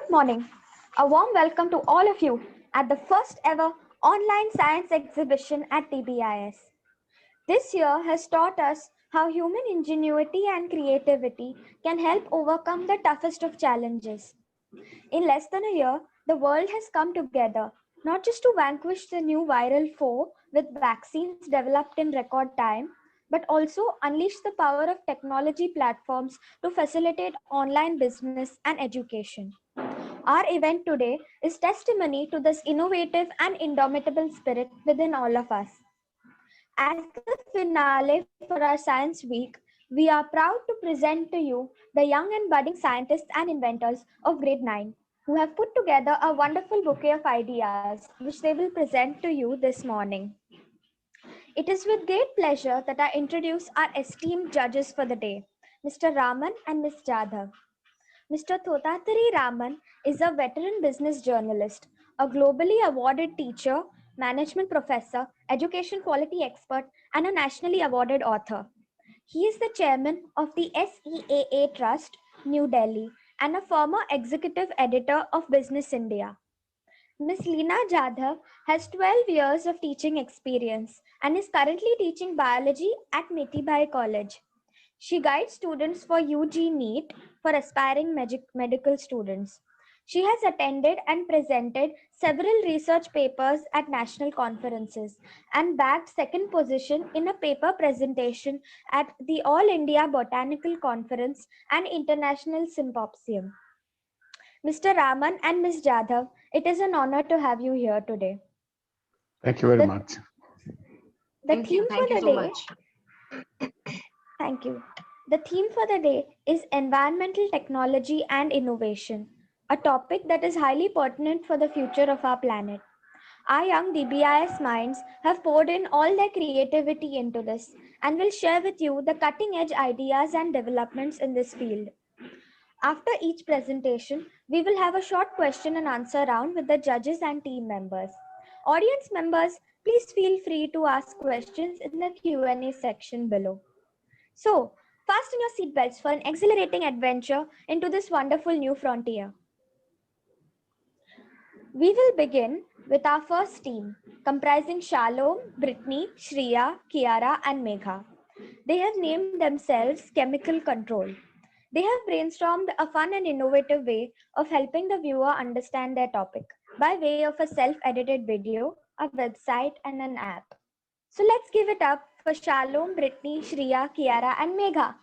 Good morning. A warm welcome to all of you at the first ever online science exhibition at TBIS. This year has taught us how human ingenuity and creativity can help overcome the toughest of challenges. In less than a year, the world has come together not just to vanquish the new viral foe with vaccines developed in record time, but also unleash the power of technology platforms to facilitate online business and education. Our event today is testimony to this innovative and indomitable spirit within all of us. As the finale for our Science Week, we are proud to present to you the young and budding scientists and inventors of grade 9 who have put together a wonderful bouquet of ideas which they will present to you this morning. It is with great pleasure that I introduce our esteemed judges for the day, Mr. Raman and Ms. Jadhav. Mr. Thotatari Raman is a veteran business journalist, a globally awarded teacher, management professor, education quality expert, and a nationally awarded author. He is the chairman of the SEAA Trust, New Delhi, and a former executive editor of Business India. Ms. Leena Jadhav has 12 years of teaching experience and is currently teaching biology at Mithibai College. She guides students for UG NEET for aspiring medical students. She has attended and presented several research papers at national conferences and bagged second position in a paper presentation at the All India Botanical Conference and International Symposium. Mr. Raman and Ms. Jadhav, it is an honor to have you here today. Thank you very much. The theme for the day. Thank you. The theme for the day is environmental technology and innovation, a topic that is highly pertinent for the future of our planet. Our young DBIS minds have poured in all their creativity into this and will share with you the cutting edge ideas and developments in this field. After each presentation, we will have a short question and answer round with the judges and team members. Audience members, please feel free to ask questions in the Q&A section below. So, fasten your seatbelts for an exhilarating adventure into this wonderful new frontier. We will begin with our first team, comprising Shalom, Brittany, Shreya, Kiara, and Megha. They have named themselves Chemical Control. They have brainstormed a fun and innovative way of helping the viewer understand their topic by way of a self-edited video, a website, and an app. So let's give it up for Shalom, Brittany, Shreya, Kiara, and Megha.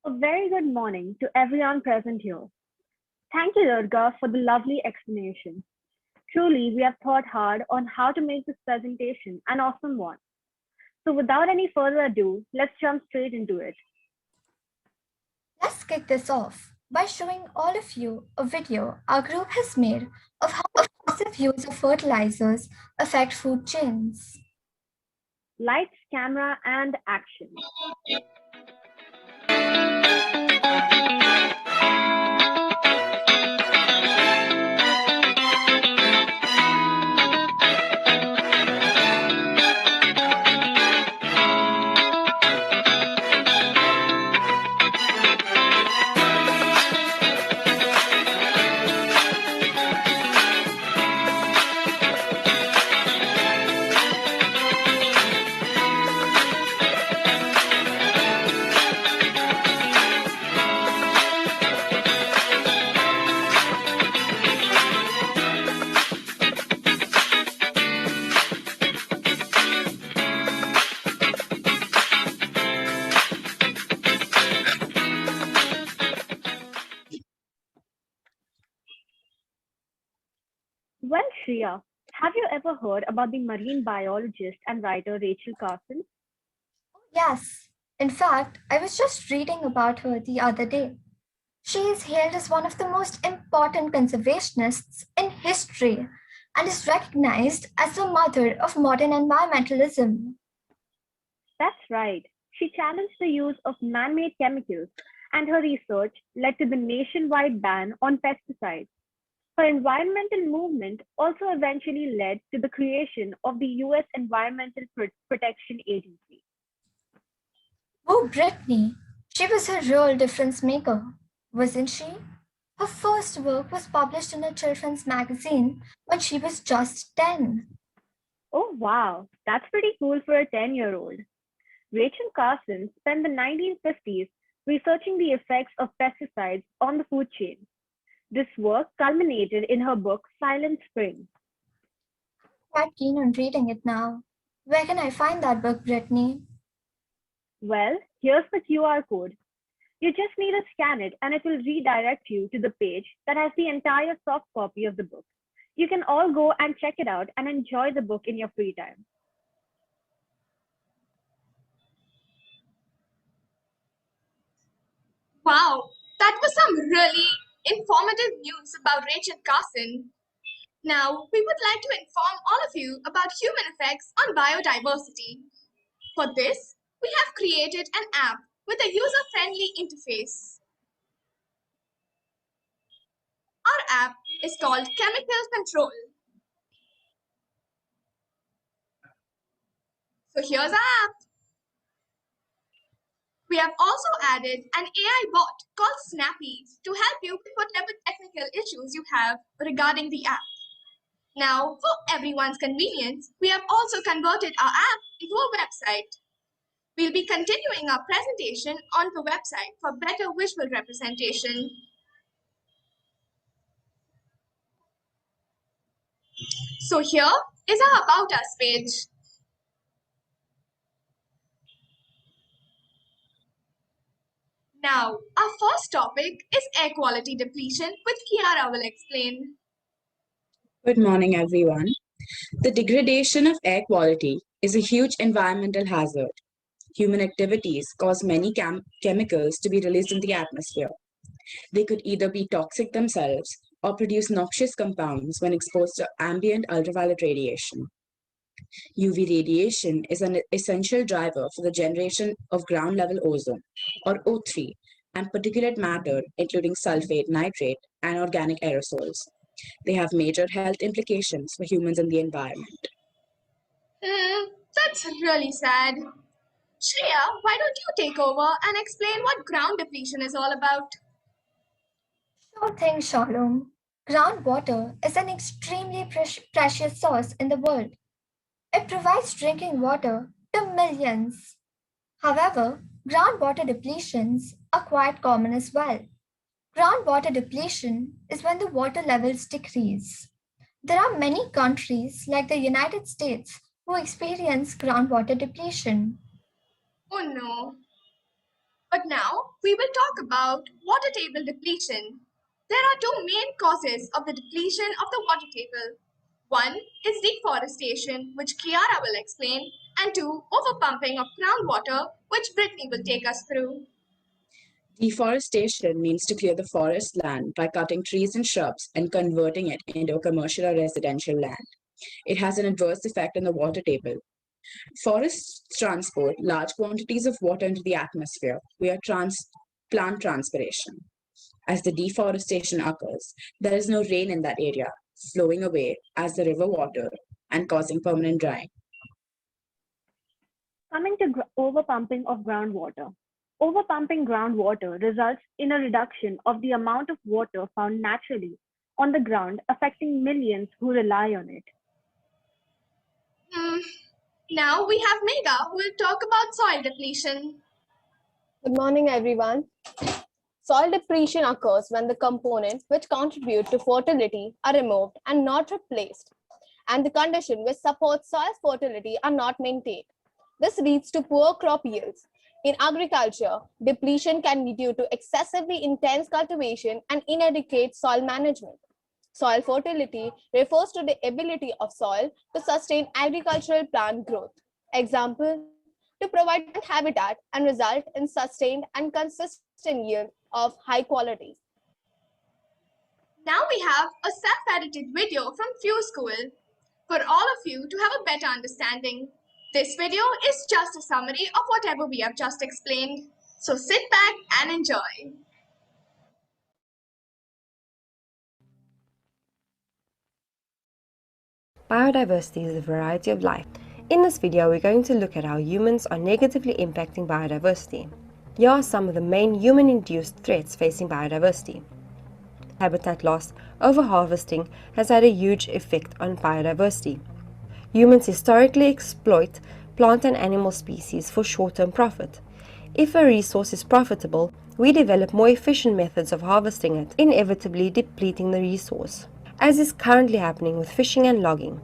A very good morning to everyone present here. Thank you, Durga, for the lovely explanation. Truly, we have thought hard on how to make this presentation an awesome one. So without any further ado, let's jump straight into it. Let's kick this off by showing all of you a video our group has made of how excessive use of fertilizers affect food chains. Lights, camera, and action. Well, Shreya, have you ever heard about the marine biologist and writer Rachel Carson? Yes, in fact, I was just reading about her the other day. She is hailed as one of the most important conservationists in history and is recognized as the mother of modern environmentalism. That's right. She challenged the use of man-made chemicals, and her research led to the nationwide ban on pesticides. Her environmental movement also eventually led to the creation of the US Environmental Protection Agency. Oh, Brittany, she was a real difference maker, wasn't she? Her first work was published in a children's magazine when she was just 10. Oh, wow, that's pretty cool for a 10-year-old. Rachel Carson spent the 1950s researching the effects of pesticides on the food chain. This work culminated in her book Silent Spring. Quite keen on reading it now. Where can I find that book, Brittany? Well, here's the QR code. You just need to scan it and it will redirect you to the page that has the entire soft copy of the book. You can all go and check it out and enjoy the book in your free time. Wow, that was some really informative news about Rachel Carson. Now, we would like to inform all of you about human effects on biodiversity. For this, we have created an app with a user-friendly interface. Our app is called Chemical Control. So here's our app. We have also added an AI bot called Snappy to help you with whatever technical issues you have regarding the app. Now, for everyone's convenience, we have also converted our app into a website. We'll be continuing our presentation on the website for better visual representation. So here is our About Us page. Now, our first topic is air quality depletion, which Kiara will explain. Good morning, everyone. The degradation of air quality is a huge environmental hazard. Human activities cause many chemicals to be released in the atmosphere. They could either be toxic themselves or produce noxious compounds when exposed to ambient ultraviolet radiation. UV radiation is an essential driver for the generation of ground level ozone, or O3, and particulate matter, including sulfate, nitrate, and organic aerosols. They have major health implications for humans and the environment. That's really sad. Shreya, why don't you take over and explain what ground depletion is all about? Sure thing, Shalom. Groundwater is an extremely precious source in the world. It provides drinking water to millions. However, groundwater depletions are quite common as well. Groundwater depletion is when the water levels decrease. There are many countries, like the United States, who experience groundwater depletion. Oh no. But now we will talk about water table depletion. There are two main causes of the depletion of the water table. One is deforestation, which Kiara will explain, and two, overpumping of groundwater, which Brittany will take us through. Deforestation means to clear the forest land by cutting trees and shrubs and converting it into a commercial or residential land. It has an adverse effect on the water table. Forests transport large quantities of water into the atmosphere via plant transpiration. As the deforestation occurs, there is no rain in that area, flowing away as the river water and causing permanent drying. Coming to overpumping of groundwater. Overpumping groundwater results in a reduction of the amount of water found naturally on the ground, affecting millions who rely on it. Now we have Megha who will talk about soil depletion. Good morning, everyone. Soil depletion occurs when the components which contribute to fertility are removed and not replaced, and the conditions which support soil fertility are not maintained. This leads to poor crop yields. In agriculture, depletion can be due to excessively intense cultivation and inadequate soil management. Soil fertility refers to the ability of soil to sustain agricultural plant growth. Example, to provide plant habitat and result in sustained and consistent yield of high quality. Now we have a self-edited video from Few School for all of you to have a better understanding. This video is just a summary of whatever we have just explained. So sit back and enjoy. Biodiversity is a variety of life. In this video, we're going to look at how humans are negatively impacting biodiversity. Here are some of the main human-induced threats facing biodiversity. Habitat loss. Overharvesting has had a huge effect on biodiversity. Humans historically exploit plant and animal species for short-term profit. If a resource is profitable, we develop more efficient methods of harvesting it, inevitably depleting the resource, as is currently happening with fishing and logging.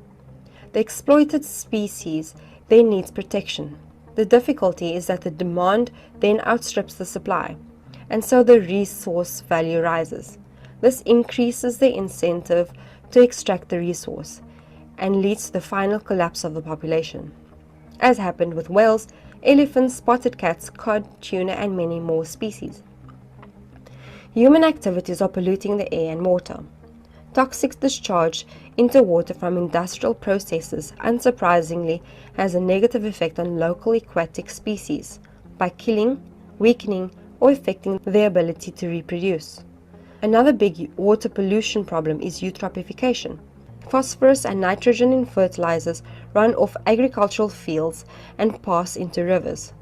The exploited species then needs protection. The difficulty is that the demand then outstrips the supply, and so the resource value rises. This increases the incentive to extract the resource and leads to the final collapse of the population, as happened with whales, elephants, spotted cats, cod, tuna, and many more species. Human activities are polluting the air and water. Toxic discharge into water from industrial processes, unsurprisingly, has a negative effect on local aquatic species by killing, weakening, or affecting their ability to reproduce. Another big water pollution problem is eutrophication. Phosphorus and nitrogen in fertilizers run off agricultural fields and pass into rivers.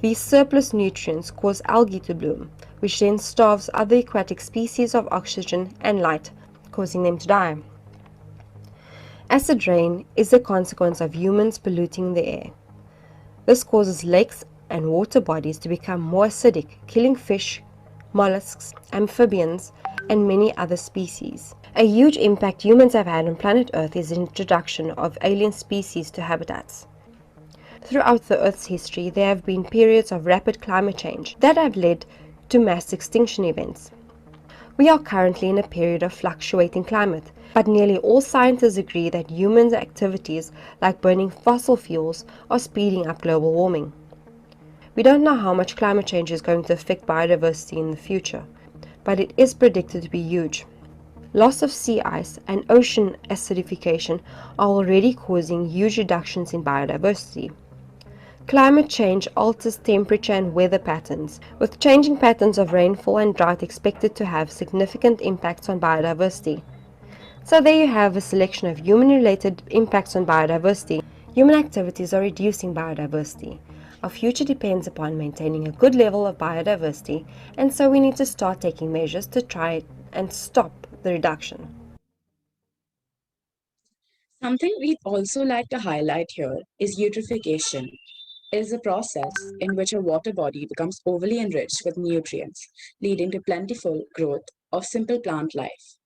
These surplus nutrients cause algae to bloom, which then starves other aquatic species of oxygen and light, causing them to die. Acid rain is a consequence of humans polluting the air. This causes lakes and water bodies to become more acidic, killing fish, mollusks, amphibians, and many other species. A huge impact humans have had on planet Earth is the introduction of alien species to habitats. Throughout the Earth's history, there have been periods of rapid climate change that have led to mass extinction events. We are currently in a period of fluctuating climate, but nearly all scientists agree that human activities like burning fossil fuels are speeding up global warming. We don't know how much climate change is going to affect biodiversity in the future, but it is predicted to be huge. Loss of sea ice and ocean acidification are already causing huge reductions in biodiversity. Climate change alters temperature and weather patterns, with changing patterns of rainfall and drought expected to have significant impacts on biodiversity. So there you have a selection of human-related impacts on biodiversity. Human activities are reducing biodiversity. Our future depends upon maintaining a good level of biodiversity, and so we need to start taking measures to try and stop the reduction. Something we'd also like to highlight here is eutrophication. It is a process in which a water body becomes overly enriched with nutrients, leading to plentiful growth of simple plant life.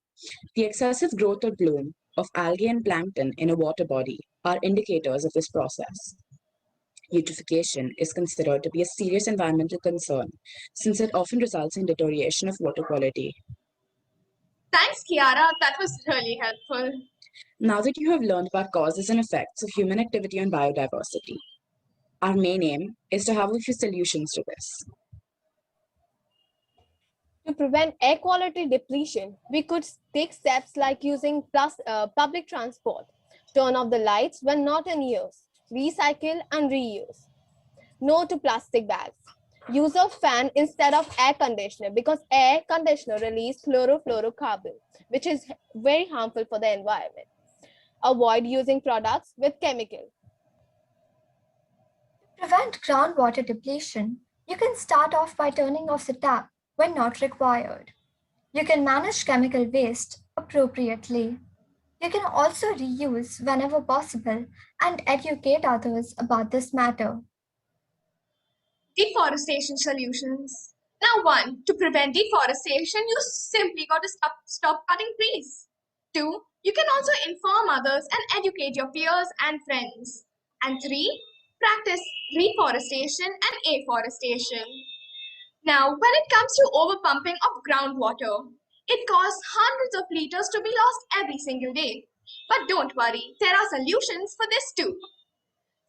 The excessive growth or bloom of algae and plankton in a water body are indicators of this process. Eutrophication is considered to be a serious environmental concern since it often results in deterioration of water quality. Thanks, Kiara. That was really helpful. Now that you have learned about causes and effects of human activity on biodiversity, our main aim is to have a few solutions to this. To prevent air quality depletion, we could take steps like using public transport, turn off the lights when not in use, recycle and reuse. No to plastic bags. Use of fan instead of air conditioner because air conditioner release chlorofluorocarbon, which is very harmful for the environment. Avoid using products with chemical. To prevent groundwater depletion, you can start off by turning off the tap when not required. You can manage chemical waste appropriately. You can also reuse whenever possible and educate others about this matter. Deforestation solutions. Now, one, to prevent deforestation, you simply got to stop cutting trees. Two, you can also inform others and educate your peers and friends. And three, practice reforestation and afforestation. Now, when it comes to overpumping of groundwater, it costs hundreds of liters to be lost every single day. But don't worry, there are solutions for this too.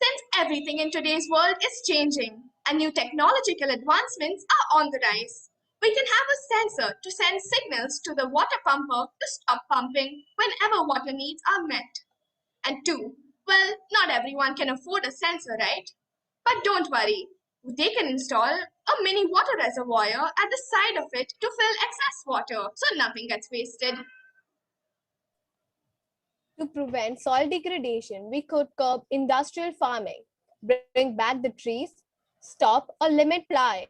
Since everything in today's world is changing and new technological advancements are on the rise, we can have a sensor to send signals to the water pumper to stop pumping whenever water needs are met. And two, well, not everyone can afford a sensor, right? But don't worry, they can install a mini water reservoir at the side of it to fill excess water so nothing gets wasted. To prevent soil degradation, we could curb industrial farming, bring back the trees, stop or limit plowing,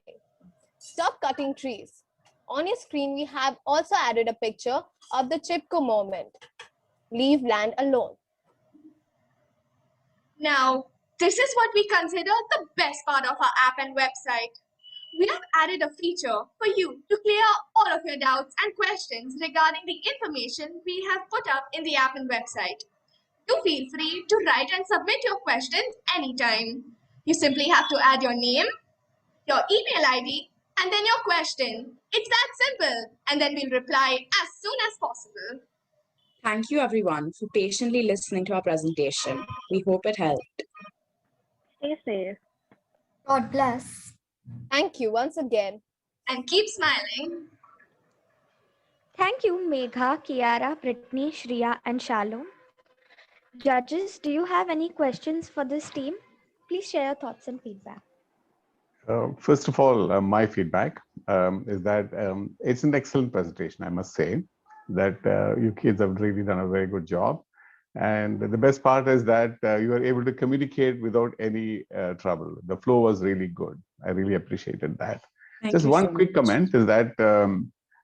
stop cutting trees. On your screen, we have also added a picture of the Chipko movement. Leave land alone. Now, this is what we consider the best part of our app and website. We have added a feature for you to clear all of your doubts and questions regarding the information we have put up in the app and website. Do feel free to write and submit your questions anytime. You simply have to add your name, your email ID, and then your question. It's that simple, and then we'll reply as soon as possible. Thank you everyone for patiently listening to our presentation. We hope it helped. Stay safe. God bless. Thank you once again. And keep smiling. Thank you, Megha, Kiara, Brittany, Shriya, and Shalom. Judges, do you have any questions for this team? Please share your thoughts and feedback. First of all, my feedback is that it's an excellent presentation, I must say, that you kids have really done a very good job. And the best part is that you are able to communicate without any trouble. The flow was really good. I really appreciated that. Just one quick comment is that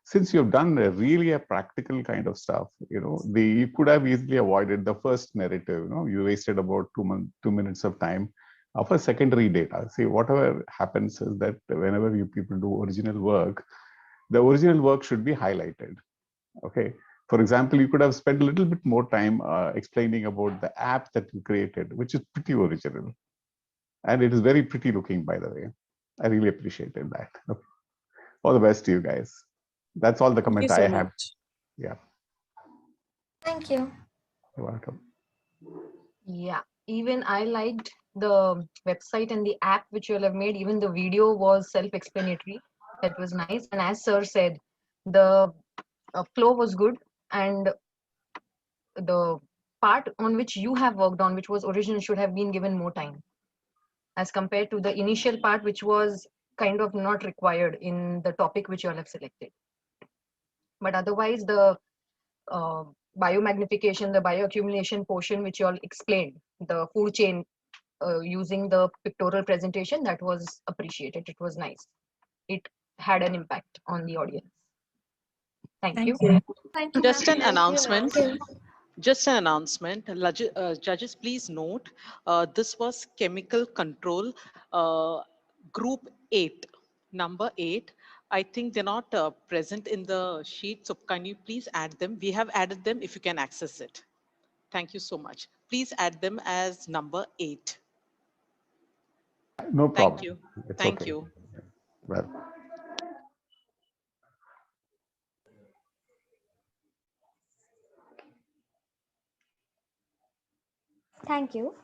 since you've done really a practical kind of stuff, you could have easily avoided the first narrative. You wasted about 2 minutes of time of a secondary data. See, whatever happens is that whenever you people do original work, the original work should be highlighted. Okay. For example, you could have spent a little bit more time explaining about the app that you created, which is pretty original. And it is very pretty looking, by the way. I really appreciated that. Okay. All the best to you guys. That's all the comment I have. Yeah. Thank you. You're welcome. Yeah, even I liked the website and the app which you all have made. Even the video was self-explanatory. That was nice. And as Sir said, the flow was good, and the part on which you have worked on, which was original, should have been given more time as compared to the initial part, which was kind of not required in the topic which you all have selected. But otherwise, the biomagnification, the bioaccumulation portion which you all explained, the food chain using the pictorial presentation, that was appreciated. It was nice. It had an impact on the audience. Thank you. Thank you. Just an announcement. Thank you. Just an announcement. Judges, please note, this was chemical control group 8, number 8. I think they're not present in the sheet. So can you please add them? We have added them if you can access it. Thank you so much. Please add them as number 8. No problem. Thank you. It's Thank okay. you. Well. Thank you.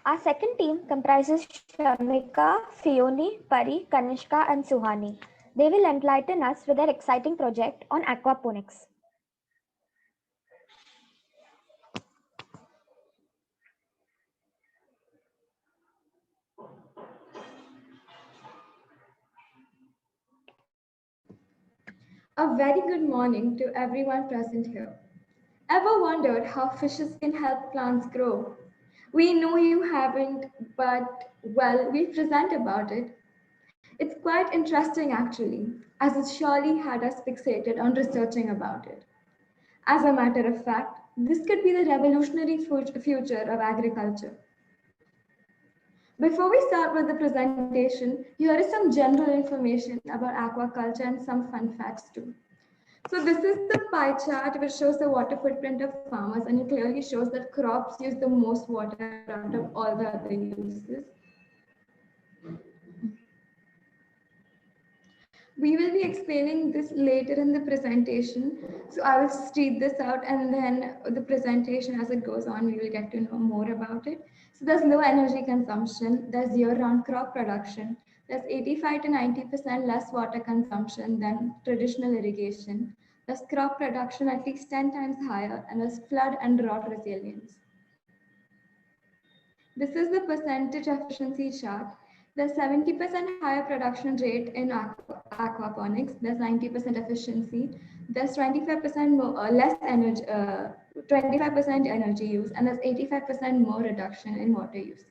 Our second team comprises Shamika, Fioni, Pari, Kanishka, and Suhani. They will enlighten us with their exciting project on aquaponics. A very good morning to everyone present here. Ever wondered how fishes can help plants grow? We know you haven't, but well, we'll present about it. It's quite interesting actually, as it surely had us fixated on researching about it. As a matter of fact, this could be the revolutionary future of agriculture. Before we start with the presentation, here is some general information about aquaculture and some fun facts too. So this is the pie chart which shows the water footprint of farmers, and it clearly shows that crops use the most water out of all the other uses. We will be explaining this later in the presentation. So I will just read this out, and then the presentation as it goes on, we will get to know more about it. So there's low energy consumption, there's year-round crop production, there's 85 to 90% less water consumption than traditional irrigation. There's crop production at least 10 times higher, and there's flood and drought resilience. This is the percentage efficiency chart. There's 70% higher production rate in aquaponics. There's 90% efficiency. There's 25% less energy, 25% energy use, and there's 85% more reduction in water usage.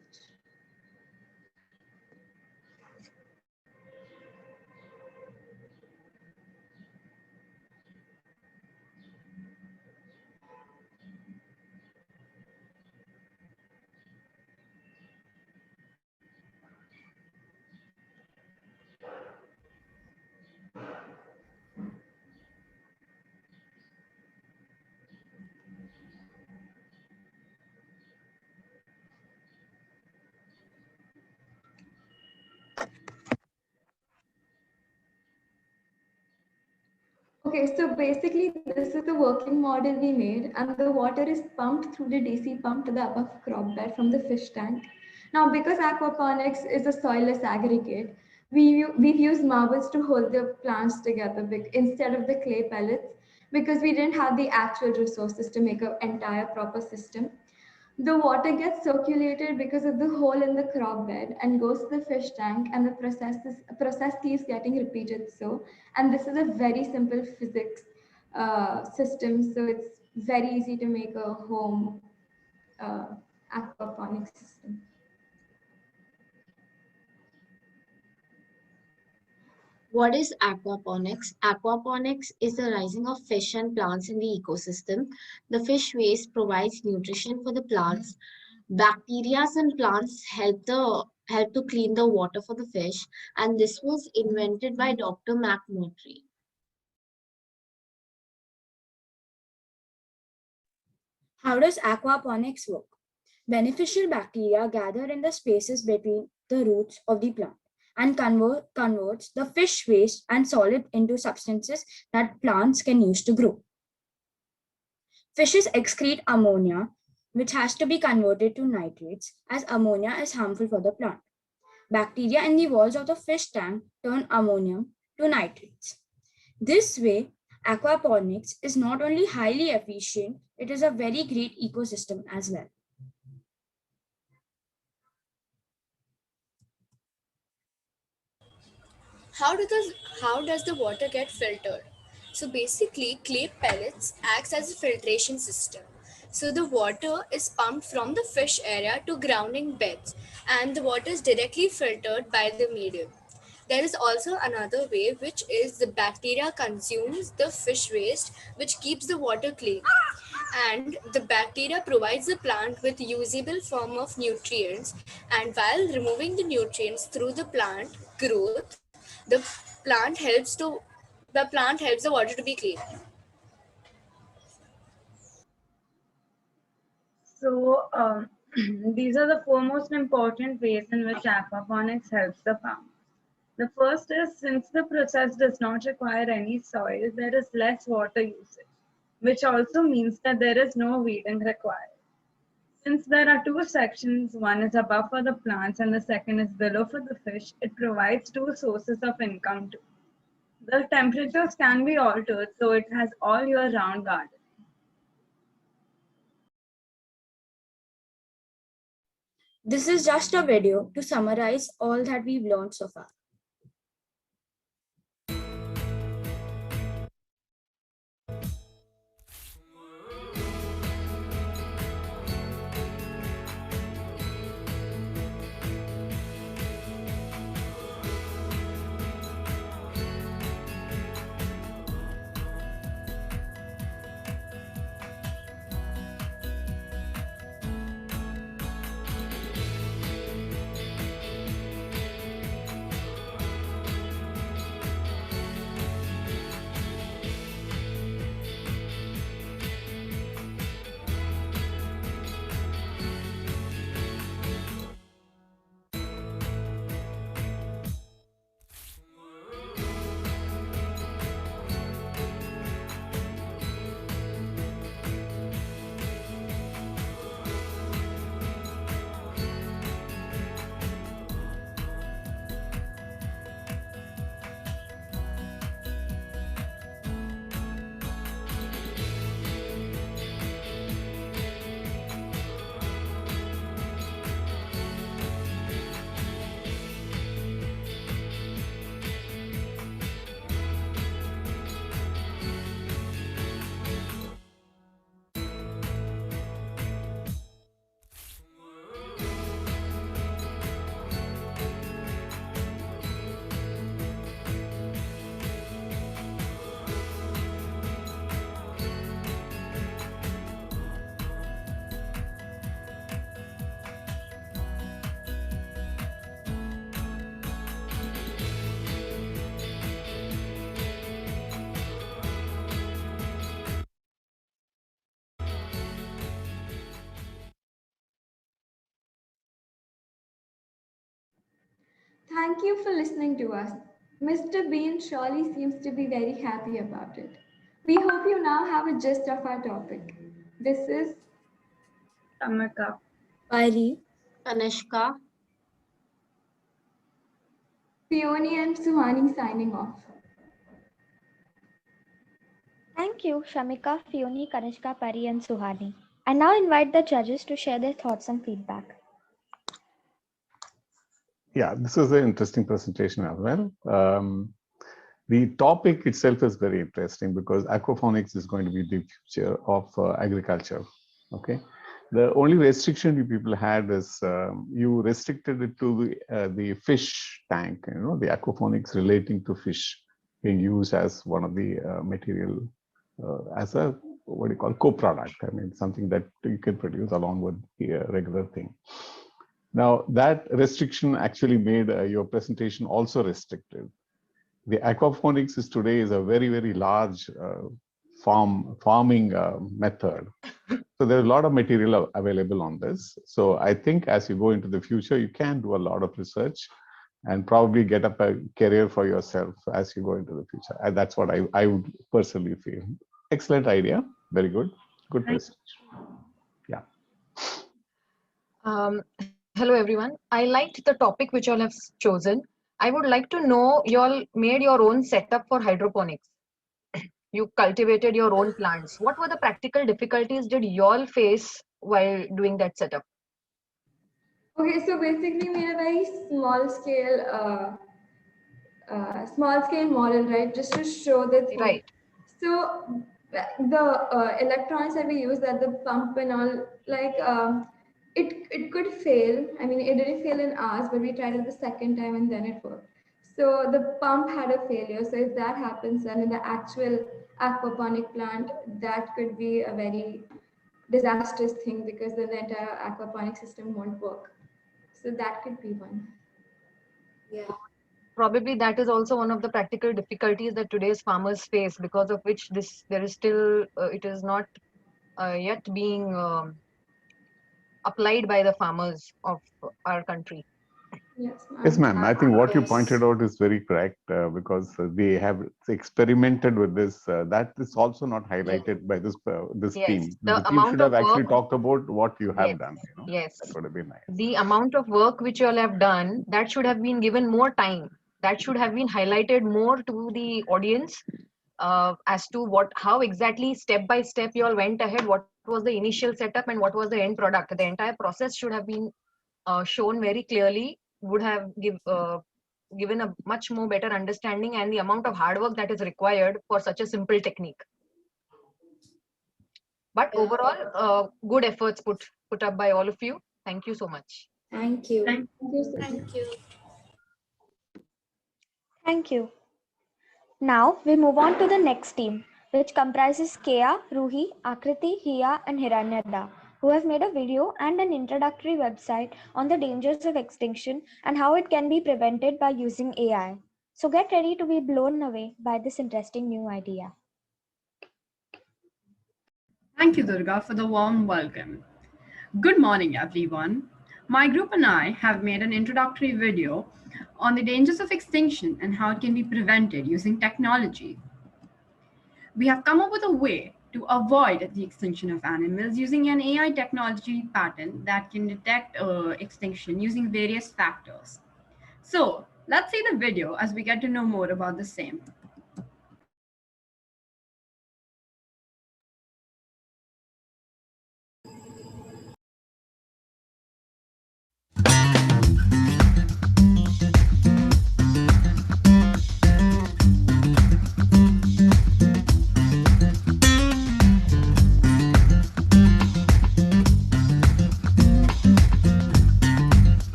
Okay, so basically this is the working model we made, and the water is pumped through the DC pump to the above crop bed from the fish tank. Now, because aquaponics is a soilless aggregate, we've used marbles to hold the plants together instead of the clay pellets, because we didn't have the actual resources to make an entire proper system. The water gets circulated because of the hole in the crop bed and goes to the fish tank, and the process keeps getting repeated. So, and this is a very simple physics system, so it's very easy to make a home uh, aquaponics system. What is aquaponics? Aquaponics is the rising of fish and plants in the ecosystem. The fish waste provides nutrition for the plants. Bacteria and plants help to clean the water for the fish, and this was invented by Dr. McMurtry. How does aquaponics work? Beneficial bacteria gather in the spaces between the roots of the plant and converts the fish waste and solid into substances that plants can use to grow. Fishes excrete ammonia, which has to be converted to nitrates, as ammonia is harmful for the plant. Bacteria in the walls of the fish tank turn ammonium to nitrates. This way, aquaponics is not only highly efficient, it is a very great ecosystem as well. How does the water get filtered? So basically, clay pellets acts as a filtration system. So the water is pumped from the fish area to grounding beds, and the water is directly filtered by the medium. There is also another way, which is the bacteria consumes the fish waste, which keeps the water clean. And the bacteria provides the plant with usable form of nutrients, and while removing the nutrients through the plant growth, the plant helps to the plant helps the water to be clean. So, these are the four most important ways in which aquaponics helps the farmer. The first is, since the process does not require any soil, there is less water usage, which also means that there is no weeding required. Since there are two sections, one is above for the plants and the second is below for the fish, it provides two sources of income too. The temperatures can be altered, so it has all year round garden. This is just a video to summarize all that we've learned so far. Thank you for listening to us. Mr. Bean surely seems to be very happy about it. We hope you now have a gist of our topic. This is Tamaka. Pari. Kanishka. Peony and Suhani signing off. Thank you, Shamika, Fioni, Kanishka, Pari, and Suhani. I now invite the judges to share their thoughts and feedback. Yeah, this was an interesting presentation as well. The topic itself is very interesting because aquaponics is going to be the future of agriculture. Okay, the only restriction you people had is you restricted it to the fish tank. You know, the aquaponics relating to fish being used as one of the material as a what do you call co-product. I mean, something that you can produce along with the regular thing. Now, that restriction actually made your presentation also restrictive. The aquaponics is today is a very, very large farming method. So there's a lot of material available on this. So I think as you go into the future, you can do a lot of research and probably get up a career for yourself as you go into the future. And that's what I would personally feel. Excellent idea. Very good. Good presentation. Yeah. Hello everyone. I liked the topic which you all have chosen. I would like to know you all made your own setup for hydroponics. You cultivated your own plants. What were the practical difficulties did you all face while doing that setup? Okay, so basically, we made a very small scale model, right? Just to show the thing. Right. So the electronics that we use, that the pump and all, like it could fail. I mean, it didn't fail in ours, but we tried it the second time and then it worked. So the pump had a failure. So if that happens, then in the actual aquaponic plant, that could be a very disastrous thing because then the entire aquaponic system won't work. So that could be one. Yeah. Probably that is also one of the practical difficulties that today's farmers face, because of which this there is still it is not yet being applied by the farmers of our country. Yes, Yes, ma'am. ma'am. I think what you Yes. pointed out is very correct because they have experimented with this. That is also not Yes. highlighted by this Yes. team. The The team should amount have of actually work. talked about what you Yes. have done. You know, that Yes. would have been nice. The amount of work which you all have done, that should have been given more time. That should have been highlighted more to the audience as to how exactly step by step you all went ahead. What was the initial setup and what was the end product? The entire process should have been shown very clearly. Would have given a much more better understanding and the amount of hard work that is required for such a simple technique. But overall, good efforts put up by all of you. Thank you so much. Thank you. Thank you, sir. Thank you. Thank you. Now we move on to the next team, which comprises Kea, Ruhi, Akriti, Hiya, and Hiranyada, who have made a video and an introductory website on the dangers of extinction and how it can be prevented by using AI. So get ready to be blown away by this interesting new idea. Thank you, Durga, for the warm welcome. Good morning, everyone. My group and I have made an introductory video on the dangers of extinction and how it can be prevented using technology. We have come up with a way to avoid the extinction of animals using an AI technology pattern that can detect extinction using various factors. So let's see the video as we get to know more about the same.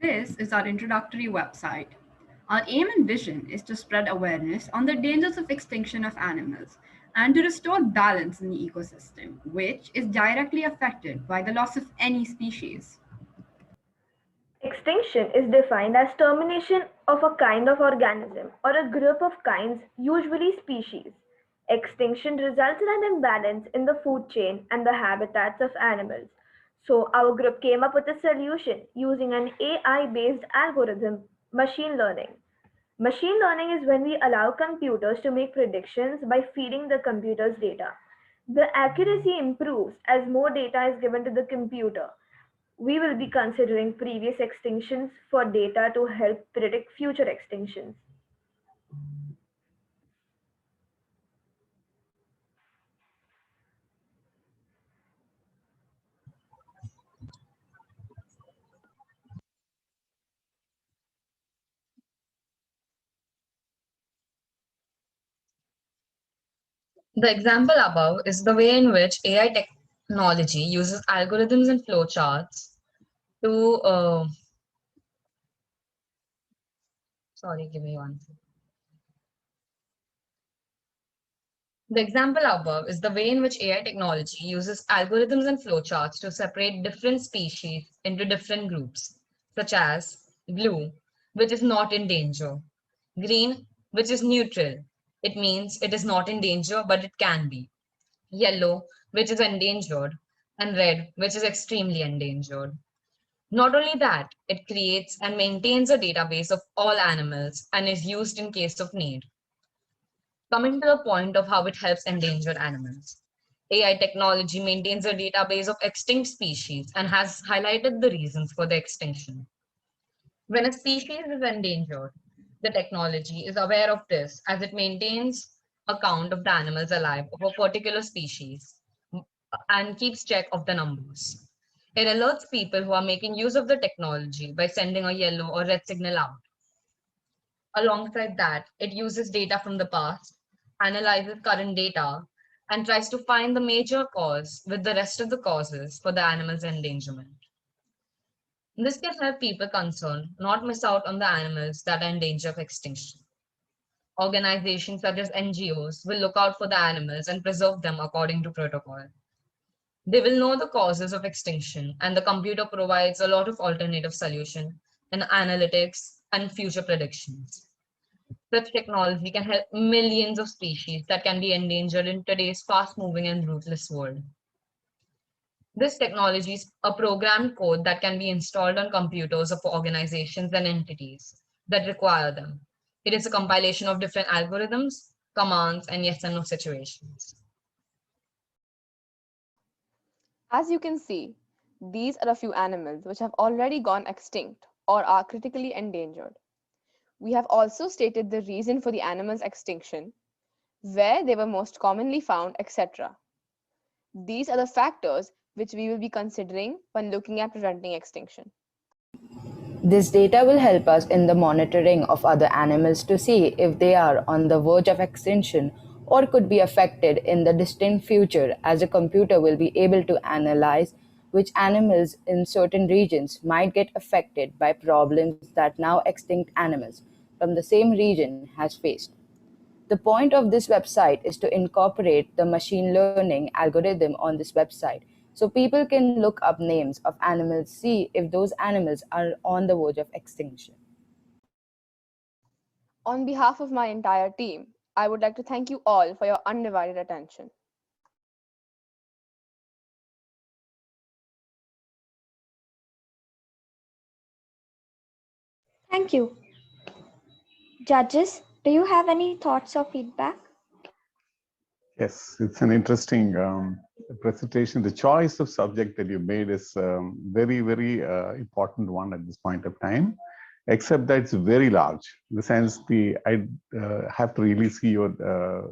This is our introductory website. Our aim and vision is to spread awareness on the dangers of extinction of animals and to restore balance in the ecosystem, which is directly affected by the loss of any species. Extinction is defined as termination of a kind of organism or a group of kinds, usually species. Extinction results in an imbalance in the food chain and the habitats of animals. So, our group came up with a solution using an AI based algorithm, machine learning. Machine learning is when we allow computers to make predictions by feeding the computer's data. The accuracy improves as more data is given to the computer. We will be considering previous extinctions for data to help predict future extinctions. The example above is the way in which AI technology uses algorithms and flowcharts to, sorry, give me one second. The example above is the way in which AI technology uses algorithms and flowcharts to separate different species into different groups, such as blue, which is not in danger, green, which is neutral. It means it is not in danger, but it can be. Yellow, which is endangered, and red, which is extremely endangered. Not only that, it creates and maintains a database of all animals and is used in case of need. Coming to the point of how it helps endangered animals. AI technology maintains a database of extinct species and has highlighted the reasons for the extinction. When a species is endangered, the technology is aware of this as it maintains account of the animals alive of a particular species and keeps track of the numbers. It alerts people who are making use of the technology by sending a yellow or red signal out. Alongside that, it uses data from the past, analyzes current data, and tries to find the major cause with the rest of the causes for the animal's endangerment. This can help people concerned not miss out on the animals that are in danger of extinction. Organizations such as NGOs will look out for the animals and preserve them according to protocol. They will know the causes of extinction, and the computer provides a lot of alternative solution in analytics and future predictions. Such technology can help millions of species that can be endangered in today's fast-moving and ruthless world. This technology is a programmed code that can be installed on computers of organizations and entities that require them. It is a compilation of different algorithms, commands, and yes and no situations. As you can see, these are a few animals which have already gone extinct or are critically endangered. We have also stated the reason for the animal's extinction, where they were most commonly found, etc. These are the factors which we will be considering when looking at preventing extinction. This data will help us in the monitoring of other animals to see if they are on the verge of extinction or could be affected in the distant future, as a computer will be able to analyze which animals in certain regions might get affected by problems that now extinct animals from the same region has faced. The point of this website is to incorporate the machine learning algorithm on this website so people can look up names of animals, see if those animals are on the verge of extinction. On behalf of my entire team, I would like to thank you all for your undivided attention. Thank you. Judges, do you have any thoughts or feedback? Yes, it's an interesting presentation. The choice of subject that you made is very, very important one at this point of time, except that it's very large. In the sense, I have to really see your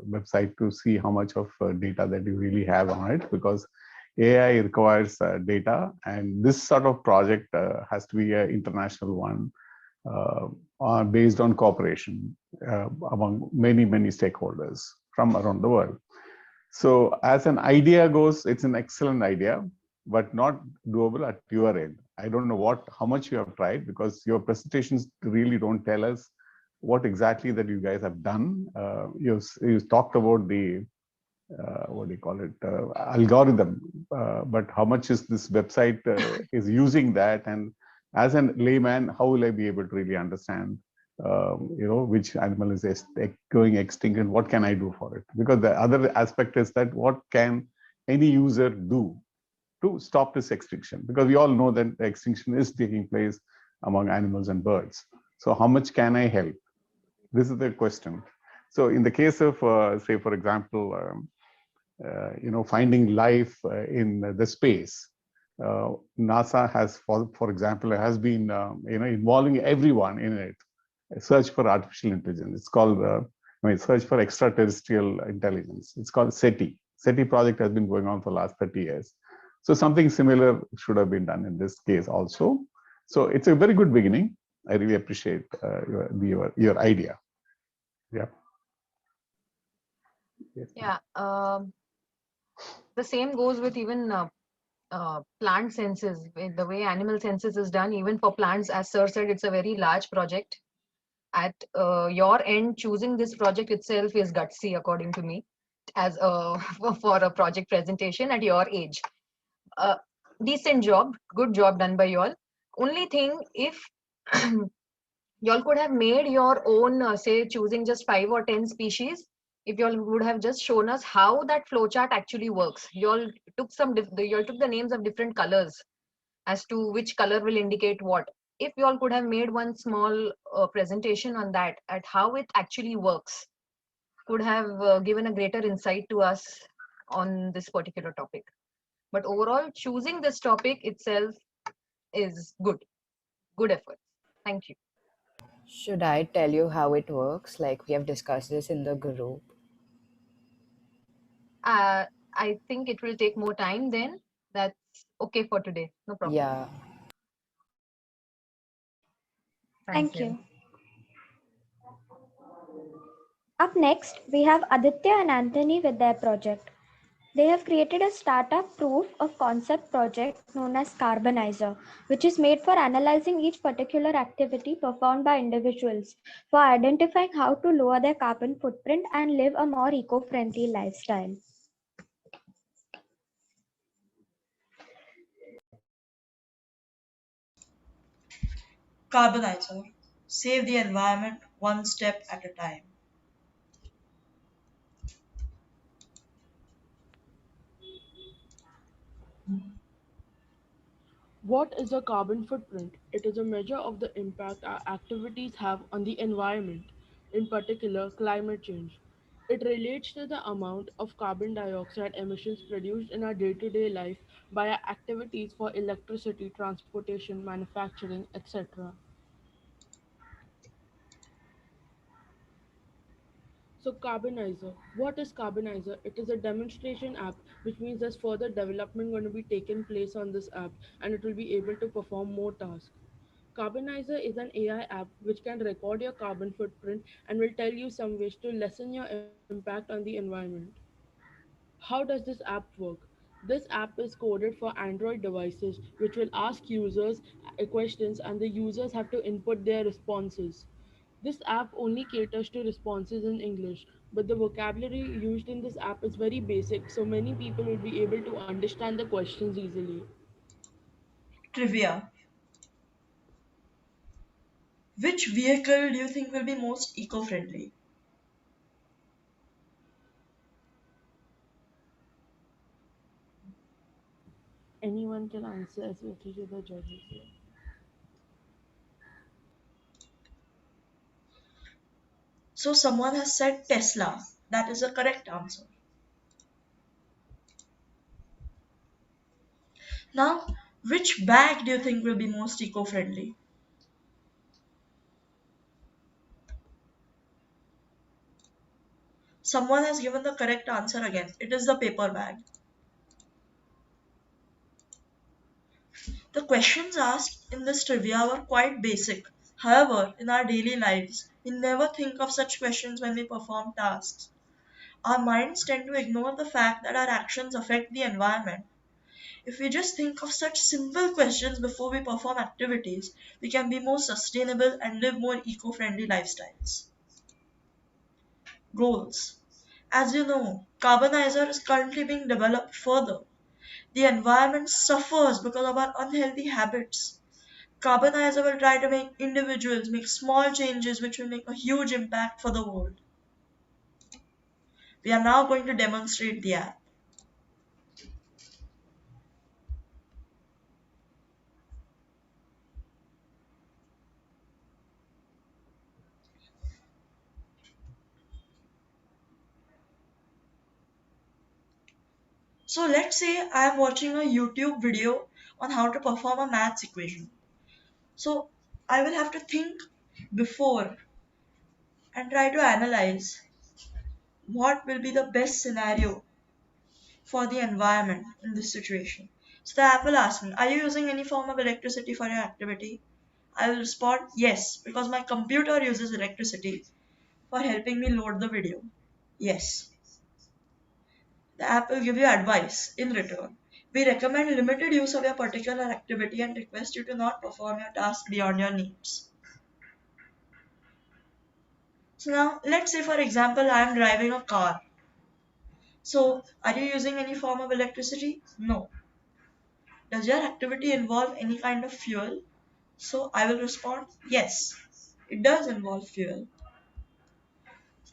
website to see how much of data that you really have on it, because AI requires data, and this sort of project has to be an international one based on cooperation among many, many stakeholders from around the world. So as an idea goes, it's an excellent idea, but not doable at your end. I don't know how much you have tried, because your presentations really don't tell us what exactly that you guys have done. You talked about the what do you call it, algorithm, but how much is this website is using that, and As a layman, how will I be able to really understand, which animal is going extinct and what can I do for it? Because the other aspect is that what can any user do to stop this extinction? Because we all know that the extinction is taking place among animals and birds. So how much can I help? This is the question. So in the case of, say, for example, finding life in the space, NASA has, for example, has been, involving everyone in it. Search for artificial intelligence. It's called, search for extraterrestrial intelligence. It's called SETI. SETI project has been going on for the last 30 years. So something similar should have been done in this case also. So it's a very good beginning. I really appreciate your idea. Yeah. Yes. Yeah. The same goes with even plant senses. The way animal senses is done, even for plants, as Sir said, it's a very large project. At your end, choosing this project itself is gutsy, according to me, as for a project presentation at your age. Decent job, good job done by y'all. Only thing, if y'all could have made your own, say, choosing just 5 or 10 species, if y'all would have just shown us how that flowchart actually works. Y'all took y'all took the names of different colors as to which color will indicate what. If y'all could have made one small presentation on that, at how it actually works, could have given a greater insight to us on this particular topic. But overall, choosing this topic itself is good effort. Thank you. Should I tell you how it works? Like we have discussed this in the group. I think it will take more time then. That's okay for today. No problem. Yeah. Thanks, Thank Lynn. you. Up next, we have Aditya and Anthony with their project. They have created a startup proof of concept project known as Carbonizer, which is made for analyzing each particular activity performed by individuals for identifying how to lower their carbon footprint and live a more eco-friendly lifestyle. Carbonizer. Save the environment one step at a time. What is a carbon footprint? It is a measure of the impact our activities have on the environment, in particular climate change. It relates to the amount of carbon dioxide emissions produced in our day to day life by our activities for electricity, transportation, manufacturing, etc. So, Carbonizer. What is Carbonizer? It is a demonstration app, which means there's further development going to be taken place on this app and it will be able to perform more tasks. Carbonizer is an AI app which can record your carbon footprint and will tell you some ways to lessen your impact on the environment. How does this app work? This app is coded for Android devices, which will ask users questions and the users have to input their responses. This app only caters to responses in English, but the vocabulary used in this app is very basic, so many people will be able to understand the questions easily. Trivia. Which vehicle do you think will be most eco-friendly? Anyone can answer, especially the judges here. So someone has said Tesla. That is the correct answer. Now, which bag do you think will be most eco-friendly? Someone has given the correct answer again. It is the paper bag. The questions asked in this trivia were quite basic. However, in our daily lives, we never think of such questions when we perform tasks. Our minds tend to ignore the fact that our actions affect the environment. If we just think of such simple questions before we perform activities, we can be more sustainable and live more eco friendly lifestyles. Goals. As you know, Carbonizer is currently being developed further. The environment suffers because of our unhealthy habits. Carbonizer will try to make individuals make small changes which will make a huge impact for the world. We are now going to demonstrate the app. So let's say I am watching a YouTube video on how to perform a maths equation. So I will have to think before and try to analyze what will be the best scenario for the environment in this situation. So the app will ask me, are you using any form of electricity for your activity? I will respond, yes, because my computer uses electricity for helping me load the video. Yes. The app will give you advice in return. We recommend limited use of your particular activity and request you to not perform your task beyond your needs. So now, let's say for example, I am driving a car. So, are you using any form of electricity? No. Does your activity involve any kind of fuel? So, I will respond, yes, it does involve fuel.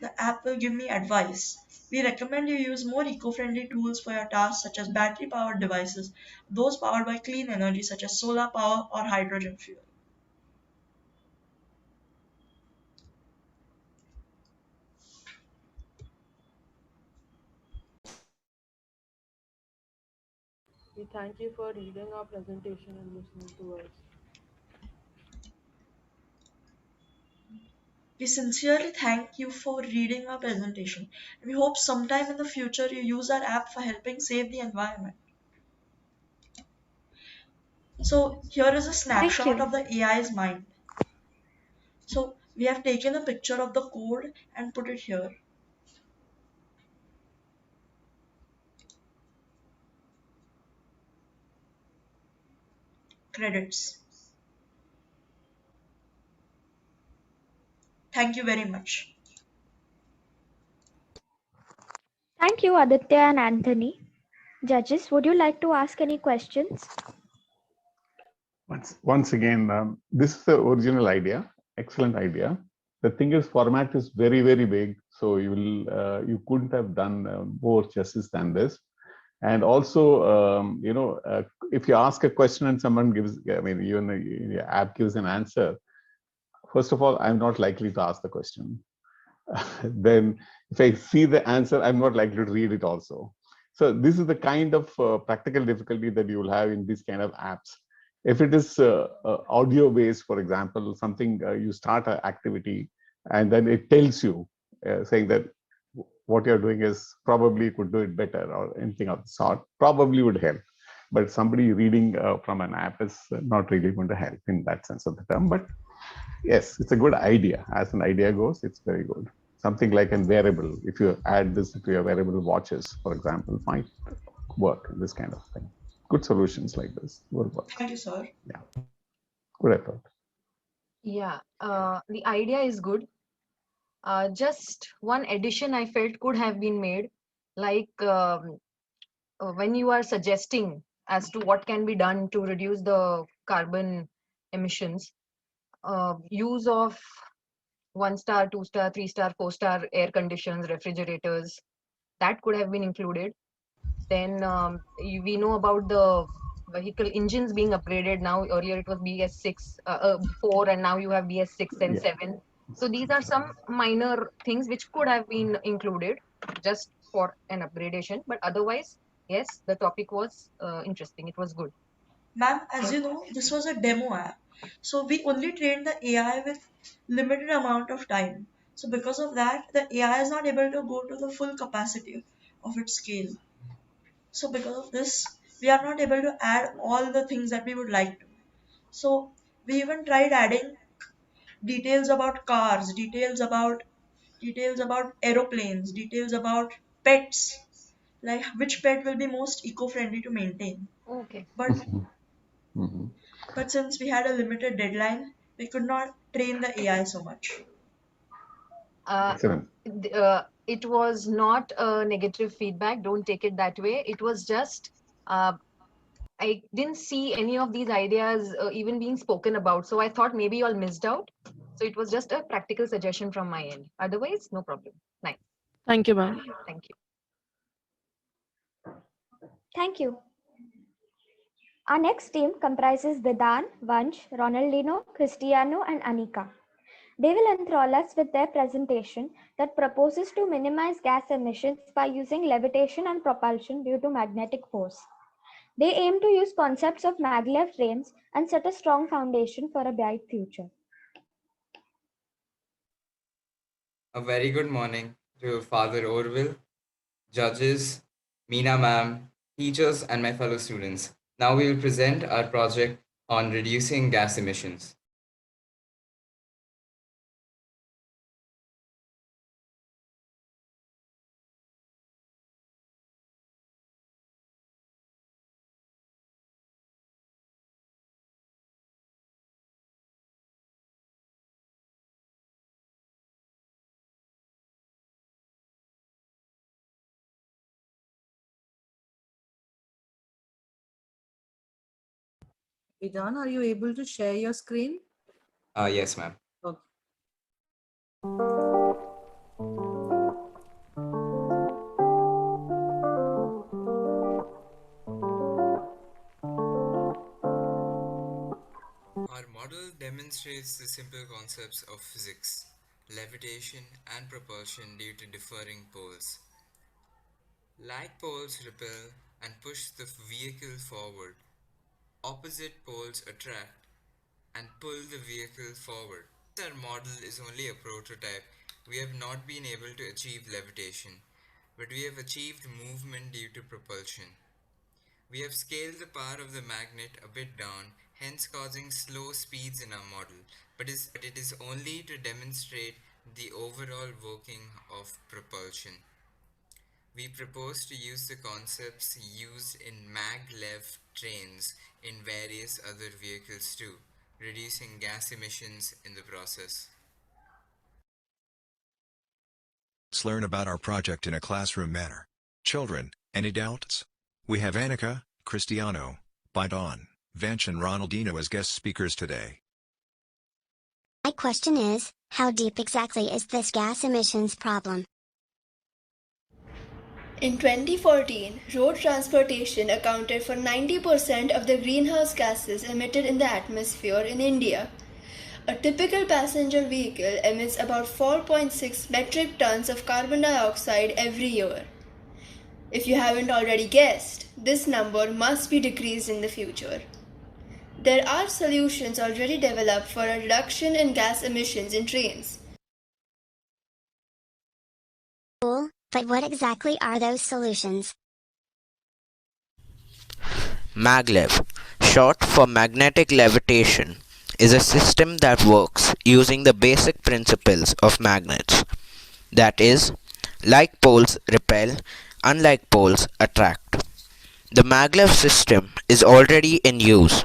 The app will give me advice. We recommend you use more eco-friendly tools for your tasks such as battery-powered devices, those powered by clean energy such as solar power or hydrogen fuel. We thank you for reading our presentation and listening to us. We sincerely thank you for reading our presentation. We hope sometime in the future you use our app for helping save the environment. So here is a Thank snapshot you. of the AI's mind. So we have taken a picture of the code and put it here. Credits. Thank you very much. Thank you, Aditya and Anthony. Judges, would you like to ask any questions? Once again, this is the original idea, excellent idea. The thing is, format is very, very big, so you couldn't have done more justice than this. And also, if you ask a question and someone gives, I mean, even the app gives an answer, first of all, I'm not likely to ask the question. Then if I see the answer, I'm not likely to read it also. So this is the kind of practical difficulty that you will have in these kind of apps. If it is audio based, for example, something you start an activity and then it tells you saying that what you're doing is probably could do it better or anything of the sort, probably would help. But somebody reading from an app is not really going to help in that sense of the term. But yes, it's a good idea. As an idea goes, it's very good. Something like a wearable. If you add this to your wearable watches, for example, might work. This kind of thing. Good solutions like this will work. Thank you, sir. Yeah, good effort. Yeah, the idea is good. Just one addition I felt could have been made, like when you are suggesting as to what can be done to reduce the carbon emissions, use of 1 star, 2 star, 3 star, 4 star air conditions, refrigerators, that could have been included. Then we know about the vehicle engines being upgraded now. Earlier it was BS6, 4, and now you have BS6 and Yeah. 7. So these are some minor things which could have been included just for an upgradation. But otherwise, yes, the topic was interesting. It was good. Ma'am, as you know, this was a demo app. So we only trained the AI with limited amount of time. So because of that, the AI is not able to go to the full capacity of its scale. So because of this, we are not able to add all the things that we would like to. So we even tried adding details about cars, details about aeroplanes, details about pets, like which pet will be most eco-friendly to maintain. Okay. But Mhm. but since we had a limited deadline, we could not train the AI so much. Excellent. It was not a negative feedback. Don't take it that way. It was just uh, I didn't see any of these ideas even being spoken about. So I thought maybe you all missed out. So it was just a practical suggestion from my end. Otherwise, no problem. Nice. Thank you, ma'am. Thank you. Thank you. Our next team comprises Vidan, Vansh, Ronaldino, Cristiano, and Anika. They will enthrall us with their presentation that proposes to minimize gas emissions by using levitation and propulsion due to magnetic force. They aim to use concepts of maglev trains and set a strong foundation for a bright future. A very good morning to Father Orville, judges, Meena ma'am, teachers, and my fellow students. Now we will present our project on reducing gas emissions. Idan, are you able to share your screen? Yes, ma'am. Okay. Our model demonstrates the simple concepts of physics, levitation, and propulsion due to differing poles. Like poles repel and push the vehicle forward, opposite poles attract and pull the vehicle forward. Our model is only a prototype. We have not been able to achieve levitation, but we have achieved movement due to propulsion. We have scaled the power of the magnet a bit down, hence causing slow speeds in our model, but it is only to demonstrate the overall working of propulsion. We propose to use the concepts used in maglev trains in various other vehicles too, reducing gas emissions in the process. Let's learn about our project in a classroom manner. Children, any doubts? We have Annika, Cristiano, Bidon, Vanch and Ronaldinho as guest speakers today. My question is, how deep exactly is this gas emissions problem? In 2014, road transportation accounted for 90% of the greenhouse gases emitted in the atmosphere in India. A typical passenger vehicle emits about 4.6 metric tons of carbon dioxide every year. If you haven't already guessed, this number must be decreased in the future. There are solutions already developed for a reduction in gas emissions in trains. Cool, but what exactly are those solutions? Maglev, short for magnetic levitation, is a system that works using the basic principles of magnets. That is, like poles repel, unlike poles attract. The maglev system is already in use.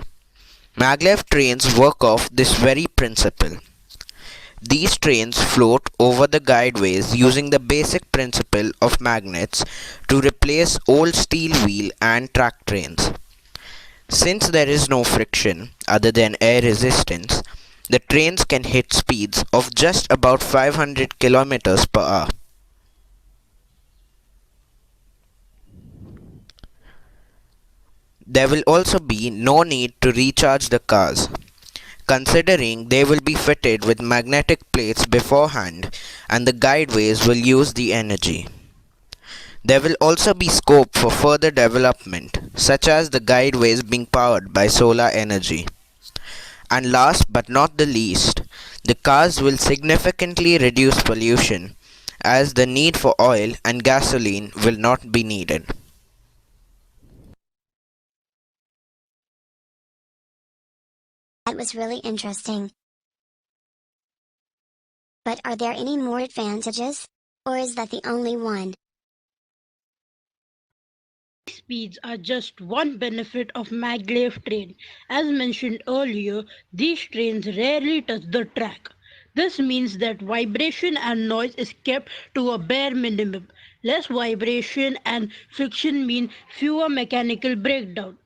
Maglev trains work off this very principle. These trains float over the guideways using the basic principle of magnets to replace old steel wheel and track trains. Since there is no friction other than air resistance, the trains can hit speeds of just about 500 kilometers per hour. There will also be no need to recharge the cars, considering they will be fitted with magnetic plates beforehand and the guideways will use the energy. There will also be scope for further development, such as the guideways being powered by solar energy. And last but not the least, the cars will significantly reduce pollution as the need for oil and gasoline will not be needed. That was really interesting. But are there any more advantages? Or is that the only one? Speeds are just one benefit of maglev train. As mentioned earlier, these trains rarely touch the track. This means that vibration and noise is kept to a bare minimum. Less vibration and friction mean fewer mechanical breakdown.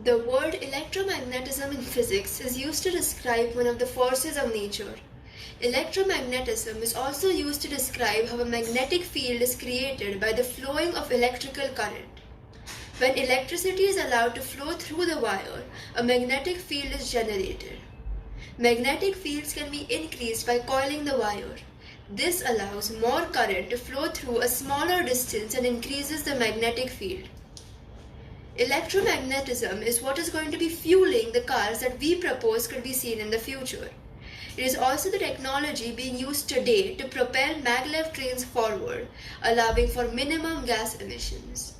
The word electromagnetism in physics is used to describe one of the forces of nature. Electromagnetism is also used to describe how a magnetic field is created by the flowing of electrical current. When electricity is allowed to flow through the wire, a magnetic field is generated. Magnetic fields can be increased by coiling the wire. This allows more current to flow through a smaller distance and increases the magnetic field. Electromagnetism is what is going to be fueling the cars that we propose could be seen in the future. It is also the technology being used today to propel maglev trains forward, allowing for minimum gas emissions.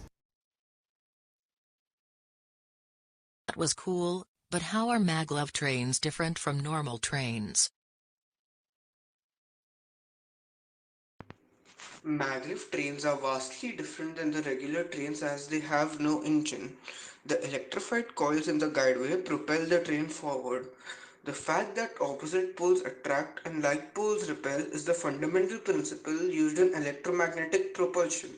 That was cool, but how are maglev trains different from normal trains? Maglev trains are vastly different than the regular trains as they have no engine. The electrified coils in the guideway propel the train forward. The fact that opposite poles attract and like poles repel is the fundamental principle used in electromagnetic propulsion.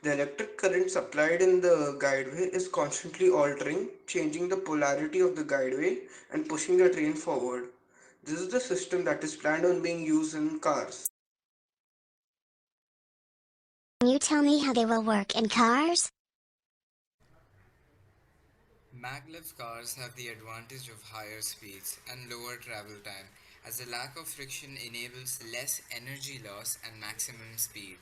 The electric current supplied in the guideway is constantly altering, changing the polarity of the guideway and pushing the train forward. This is the system that is planned on being used in cars. Can you tell me how they will work in cars? Maglev cars have the advantage of higher speeds and lower travel time, as the lack of friction enables less energy loss and maximum speed.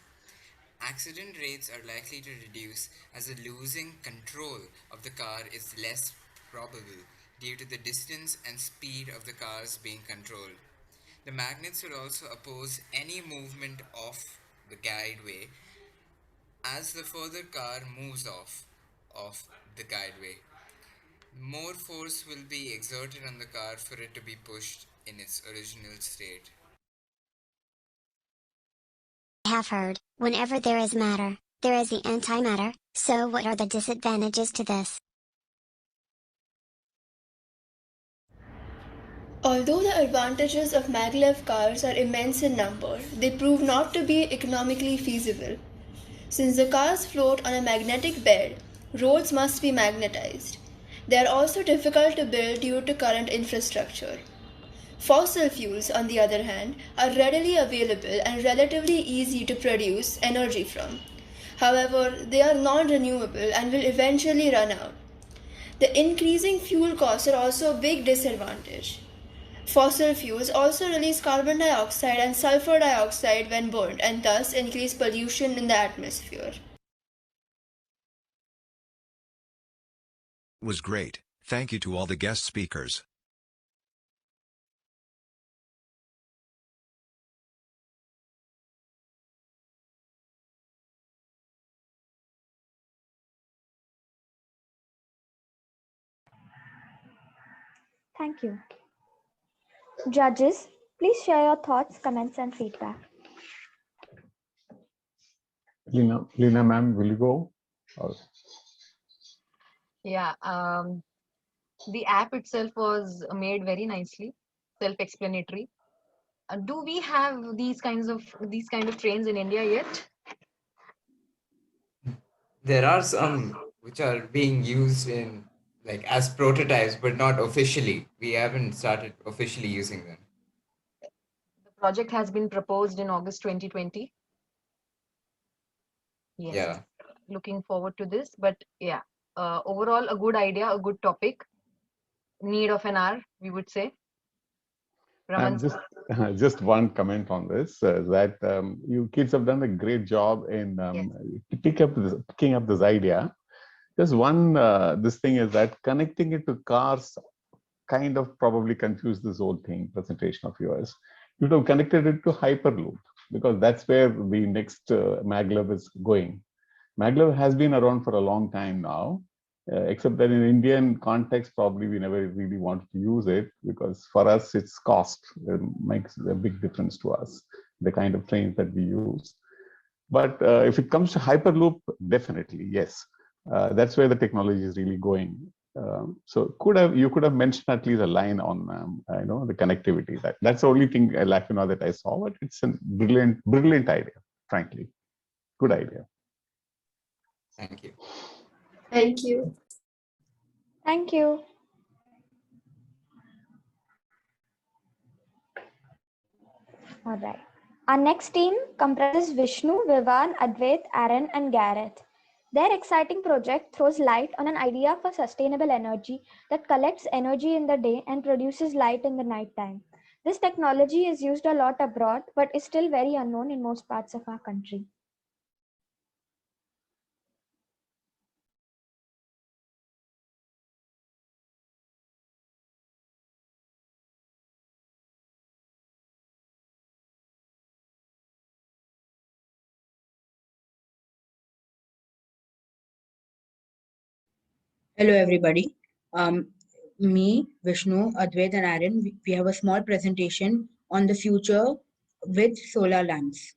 Accident rates are likely to reduce as the losing control of the car is less probable due to the distance and speed of the cars being controlled. The magnets will also oppose any movement off the guideway as the further car moves off the guideway. More force will be exerted on the car for it to be pushed in its original state. I have heard, whenever there is matter, there is the antimatter, so what are the disadvantages to this? Although the advantages of maglev cars are immense in number, they prove not to be economically feasible. Since the cars float on a magnetic bed, roads must be magnetized. They are also difficult to build due to current infrastructure. Fossil fuels, on the other hand, are readily available and relatively easy to produce energy from. However, they are non-renewable and will eventually run out. The increasing fuel costs are also a big disadvantage. Fossil fuels also release carbon dioxide and sulfur dioxide when burned and thus increase pollution in the atmosphere. Was great. Thank you to all the guest speakers. Thank you. Judges, please share your thoughts, comments, and feedback. Lina ma'am, will you go? Yeah, the app itself was made very nicely, self-explanatory. Do we have these kind of trains in India yet? There are some which are being used in like as prototypes, but not officially. We haven't started officially using them. The project has been proposed in August 2020. Yes. Yeah. Looking forward to this, but yeah, overall a good idea, a good topic. Need of an hour, we would say. And just one comment on this that you kids have done a great job in picking up this idea. Just one this thing is that connecting it to cars kind of probably confused this whole presentation of yours. You would have connected it to Hyperloop because that's where the next maglev is going. Maglev has been around for a long time now, except that in Indian context, probably we never really wanted to use it because for us, its cost makes a big difference to us, the kind of trains that we use. But if it comes to Hyperloop, definitely, yes. That's where the technology is really going. So you could have mentioned at least a line on the connectivity. That's the only thing that I saw, but it's a brilliant idea, frankly. Good idea. Thank you. Thank you. Thank you. All right. Our next team comprises Vishnu, Vivan, Advait, Aaron, and Gareth. Their exciting project throws light on an idea for sustainable energy that collects energy in the day and produces light in the night time. This technology is used a lot abroad but is still very unknown in most parts of our country. Hello, everybody. Um, Me, Vishnu, Advait, and Aaron, we have a small presentation on the future with solar lamps.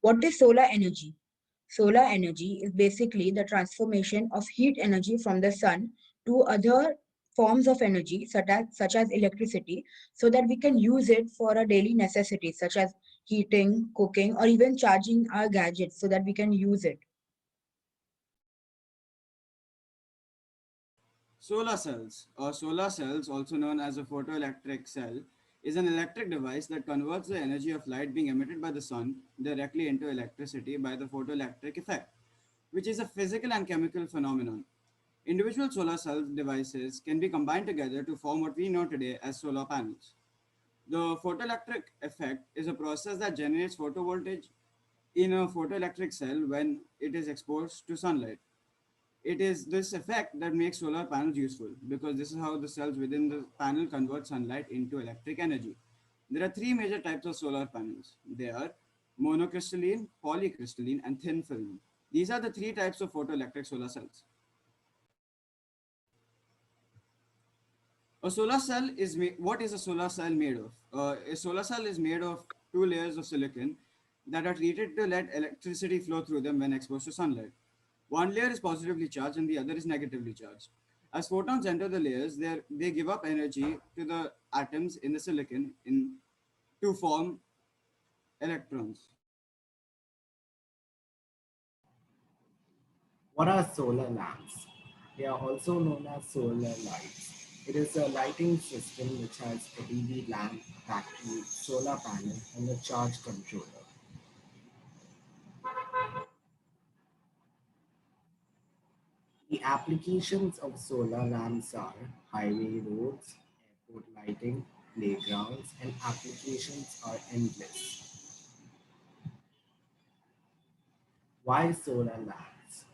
What is solar energy? Solar energy is basically the transformation of heat energy from the sun to other forms of energy, such as electricity, so that we can use it for our daily necessities, such as heating, cooking, or even charging our gadgets so that we can use it. Solar cells, or solar cells, also known as a photoelectric cell, is an electric device that converts the energy of light being emitted by the sun directly into electricity by the photoelectric effect, which is a physical and chemical phenomenon. Individual solar cell devices can be combined together to form what we know today as solar panels. The photoelectric effect is a process that generates photovoltage in a photoelectric cell when it is exposed to sunlight. It is this effect that makes solar panels useful because this is how the cells within the panel convert sunlight into electric energy. There are three major types of solar panels. They are monocrystalline, polycrystalline, and thin film. These are the three types of photoelectric solar cells. A solar cell is what is a solar cell made of? A solar cell is made of two layers of silicon that are treated to let electricity flow through them when exposed to sunlight. One layer is positively charged and the other is negatively charged. As photons enter the layers, they give up energy to the atoms in the silicon to form electrons. What are solar lamps? They are also known as solar lights. It is a lighting system which has a LED lamp, battery, solar panel, and a charge controller. The applications of solar lamps are highway roads, airport lighting, playgrounds, and applications are endless. Why solar lamps?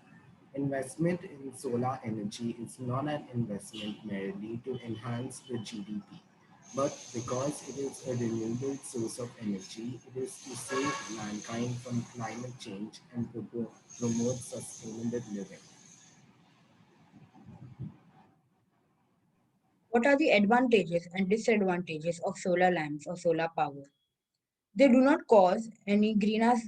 Investment in solar energy is not an investment merely to enhance the GDP, but because it is a renewable source of energy, it is to save mankind from climate change and promote sustainable living. What are the advantages and disadvantages of solar lamps or solar power? They do not cause any greenhouse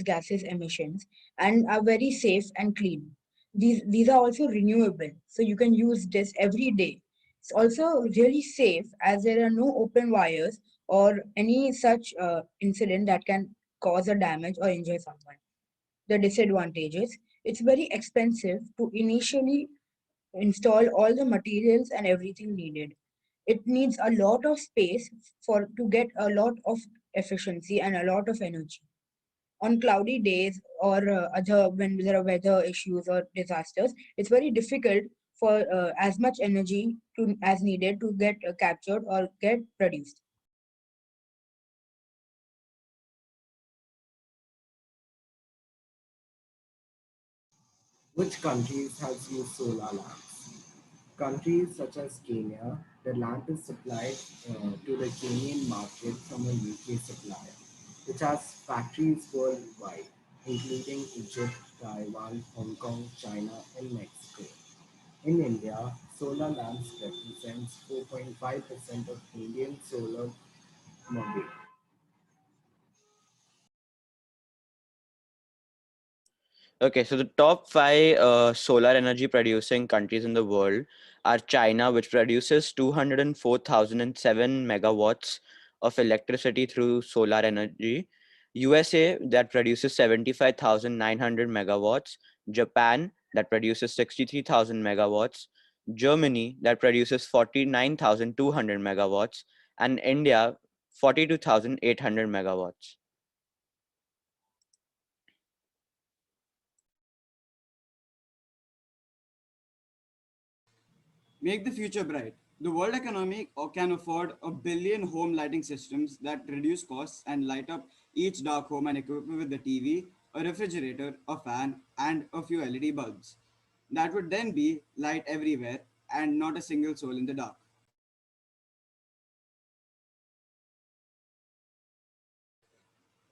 gases emissions and are very safe and clean. These are also renewable, so you can use this every day. It's also really safe as there are no open wires or any such incident that can cause a damage or injure someone. The disadvantages: it's very expensive to initially install all the materials and everything needed. It needs a lot of space for to get a lot of efficiency and a lot of energy. On cloudy days or other when there are weather issues or disasters, it's very difficult for as much energy as needed to get captured or get produced. Which countries has used solar lamps? Countries such as Kenya, the lamp is supplied to the Kenyan market from a UK supplier, which has factories worldwide, including Egypt, Taiwan, Hong Kong, China, and Mexico. In India, solar lamps represents 4.5% of Indian solar module. Okay, so the top five solar energy producing countries in the world are China, which produces 204,007 megawatts of electricity through solar energy, USA that produces 75,900 megawatts, Japan that produces 63,000 megawatts, Germany that produces 49,200 megawatts, and India 42,800 megawatts. Make the future bright. The world economy can afford a billion home lighting systems that reduce costs and light up each dark home and equip it with a TV, a refrigerator, a fan, and a few LED bulbs. That would then be light everywhere and not a single soul in the dark.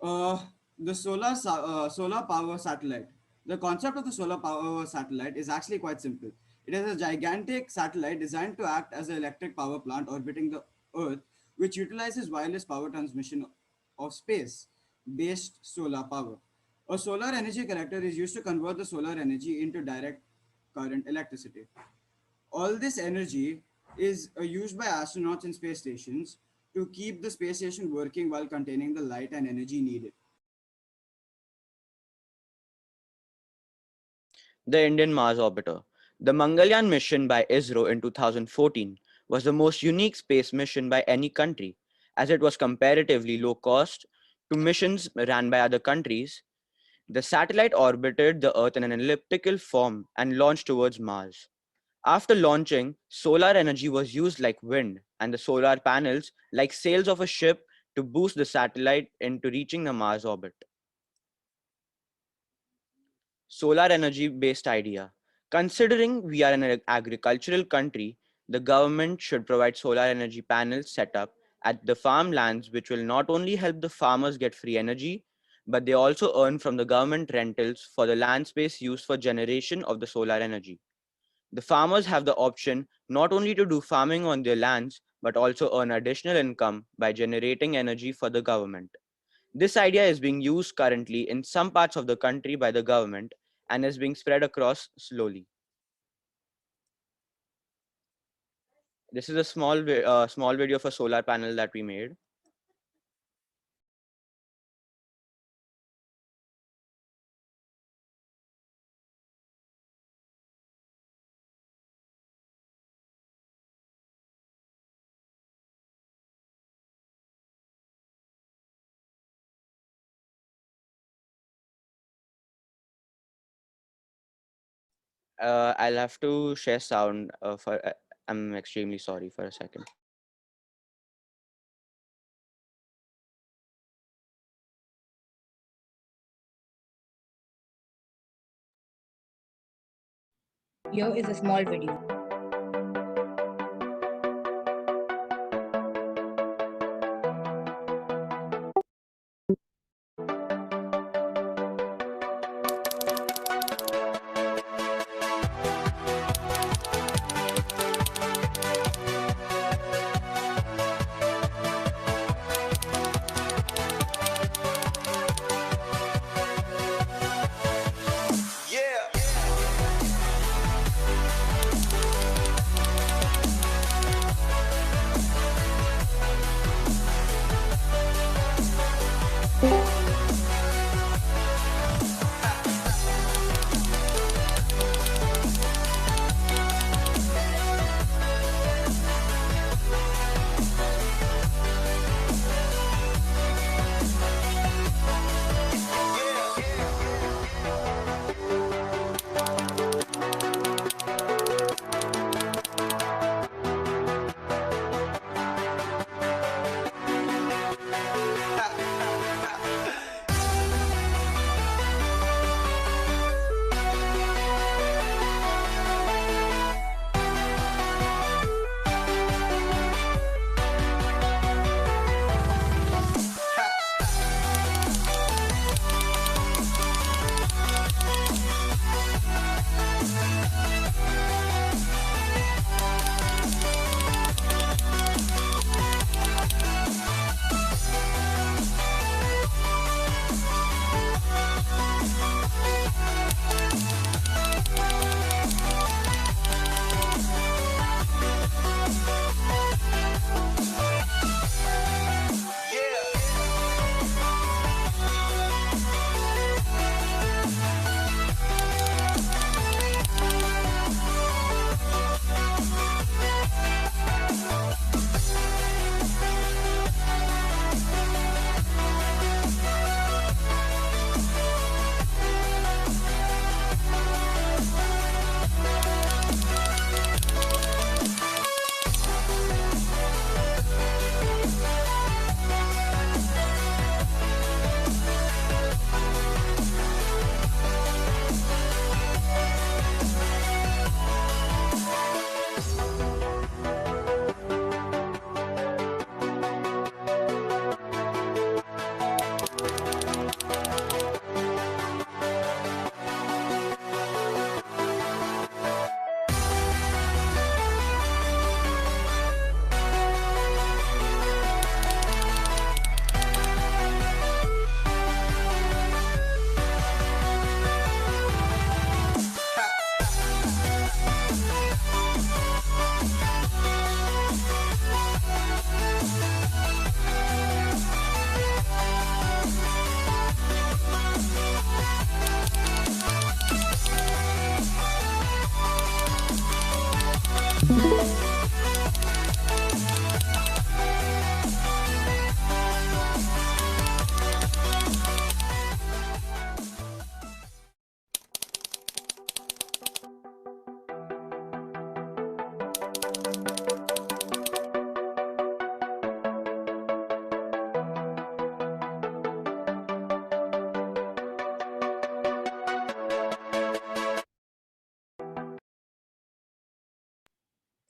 Uh, the solar power satellite. The concept of the solar power satellite is actually quite simple. It is a gigantic satellite designed to act as an electric power plant orbiting the Earth, which utilizes wireless power transmission of space-based solar power. A solar energy collector is used to convert the solar energy into direct current electricity. All this energy is used by astronauts in space stations to keep the space station working while containing the light and energy needed. The Indian Mars Orbiter. The Mangalyaan mission by ISRO in 2014 was the most unique space mission by any country, as it was comparatively low cost to missions ran by other countries. The satellite orbited the Earth in an elliptical form and launched towards Mars. After launching, solar energy was used like wind, and the solar panels like sails of a ship to boost the satellite into reaching the Mars orbit. Solar energy based idea. Considering we are an agricultural country, the government should provide solar energy panels set up at the farmlands, which will not only help the farmers get free energy, but they also earn from the government rentals for the land space used for generation of the solar energy. The farmers have the option not only to do farming on their lands, but also earn additional income by generating energy for the government. This idea is being used currently in some parts of the country by the government and is being spread across slowly. This is a small video of a solar panel that we made. I'll have to share sound I'm extremely sorry for a second. Here is a small video.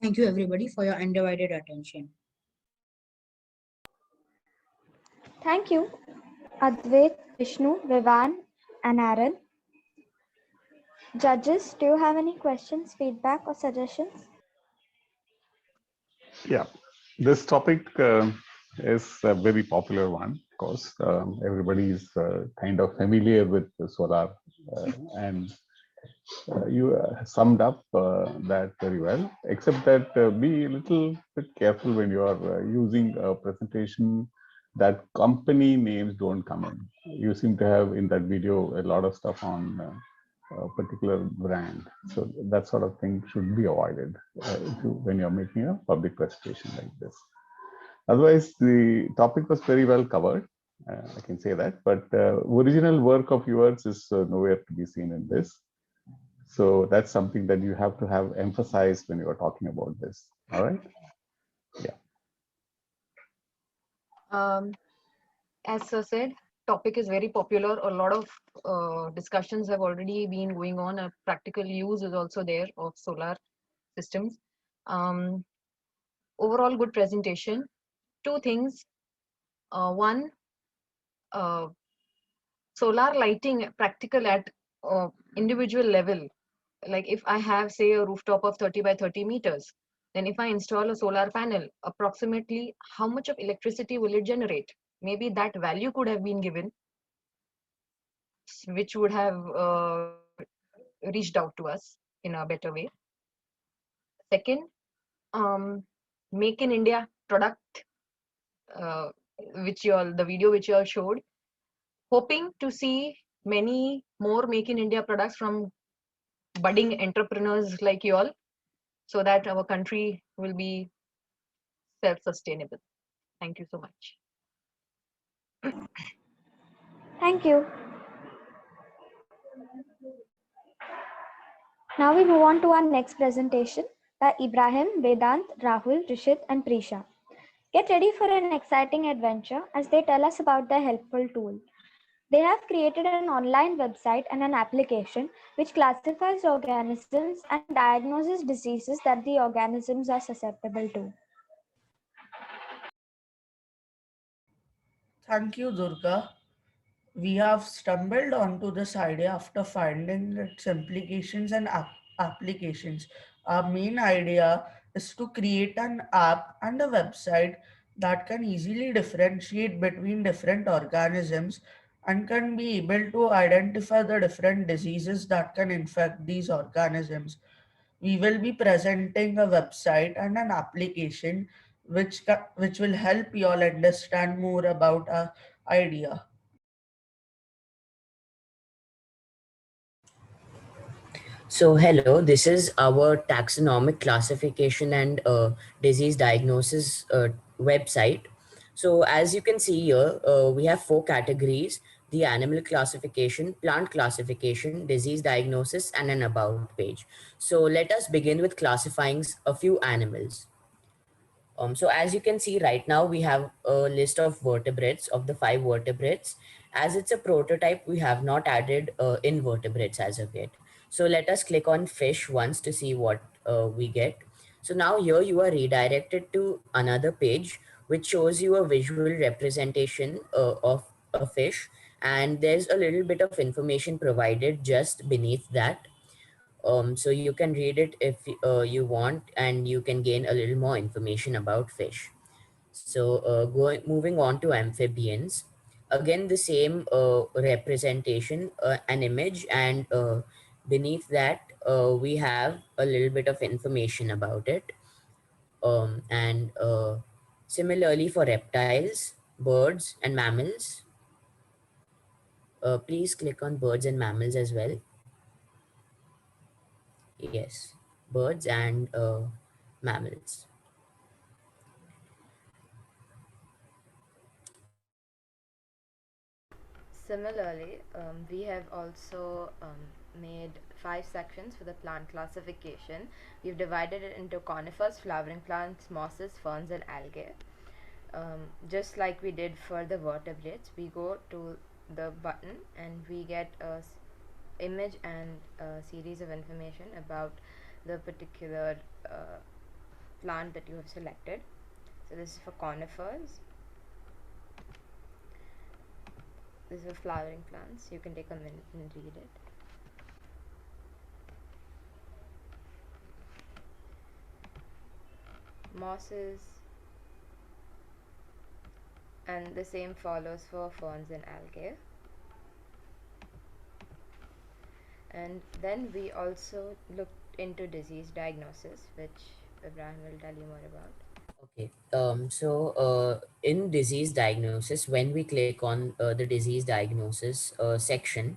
Thank you, everybody, for your undivided attention. Thank you, Advait, Vishnu, Vivan, and Aaron. Judges, do you have any questions, feedback, or suggestions? Yeah, this topic is a very popular one because everybody is kind of familiar with the solar, and you summed up that very well. Except that be a little bit careful when you are using a presentation that company names don't come in. You seem to have in that video a lot of stuff on a particular brand, so that sort of thing should be avoided when you're making a public presentation like this. Otherwise, the topic was very well covered. I can say that, but original work of yours is nowhere to be seen in this. So that's something that you have to have emphasized when you are talking about this. All right. Yeah. As Sir said, topic is very popular. A lot of discussions have already been going on. A practical use is also there of solar systems. Um, Overall, good presentation. Two things. One, uh, solar lighting practical at individual level. Like if I have, say, a rooftop of 30 by 30 meters, then if I install a solar panel, approximately how much of electricity will it generate? Maybe that value could have been given, which would have reached out to us in a better way. Second, um, make in India product, uh, which you all, the video which you all showed, hoping to see many more make in India products from budding entrepreneurs like you all, so that our country will be self-sustainable. Thank you so much. Thank you. Now we move on to our next presentation by Ibrahim, Vedant, Rahul, Rishit, and Prisha. Get ready for an exciting adventure as they tell us about their helpful tool. They have created an online website and an application which classifies organisms and diagnoses diseases that the organisms are susceptible to. Thank you, Durga. We have stumbled onto this idea after finding its implications and applications. Our main idea is to create an app and a website that can easily differentiate between different organisms and can be able to identify the different diseases that can infect these organisms. We will be presenting a website and an application which will help you all understand more about our idea. So, hello, this is our taxonomic classification and disease diagnosis website. So, as you can see here, we have four categories: the animal classification, plant classification, disease diagnosis, and an about page. So, let us begin with classifying a few animals. So as you can see right now, we have a list of vertebrates of the five vertebrates. As it's a prototype, we have not added invertebrates as of yet. So let us click on fish once to see what we get. So now here you are redirected to another page, which shows you a visual representation of a fish. And there's a little bit of information provided just beneath that. So you can read it if you want, and you can gain a little more information about fish. So moving on to amphibians, again the same representation, an image, and beneath that we have a little bit of information about it. And similarly for reptiles, birds, and mammals, please click on birds and mammals as well. Yes, birds and mammals. Similarly, we have also made 5 sections for the plant classification. We've divided it into conifers, flowering plants, mosses, ferns, and algae. Just like we did for the vertebrates, we go to the button and we get a image and a series of information about the particular plant that you have selected. So this is for conifers. This is for flowering plants. You can take a minute and read it. Mosses, and the same follows for ferns and algae. And then we also looked into disease diagnosis, which Ibrahim will tell you more about. Okay. In disease diagnosis, when we click on the disease diagnosis section,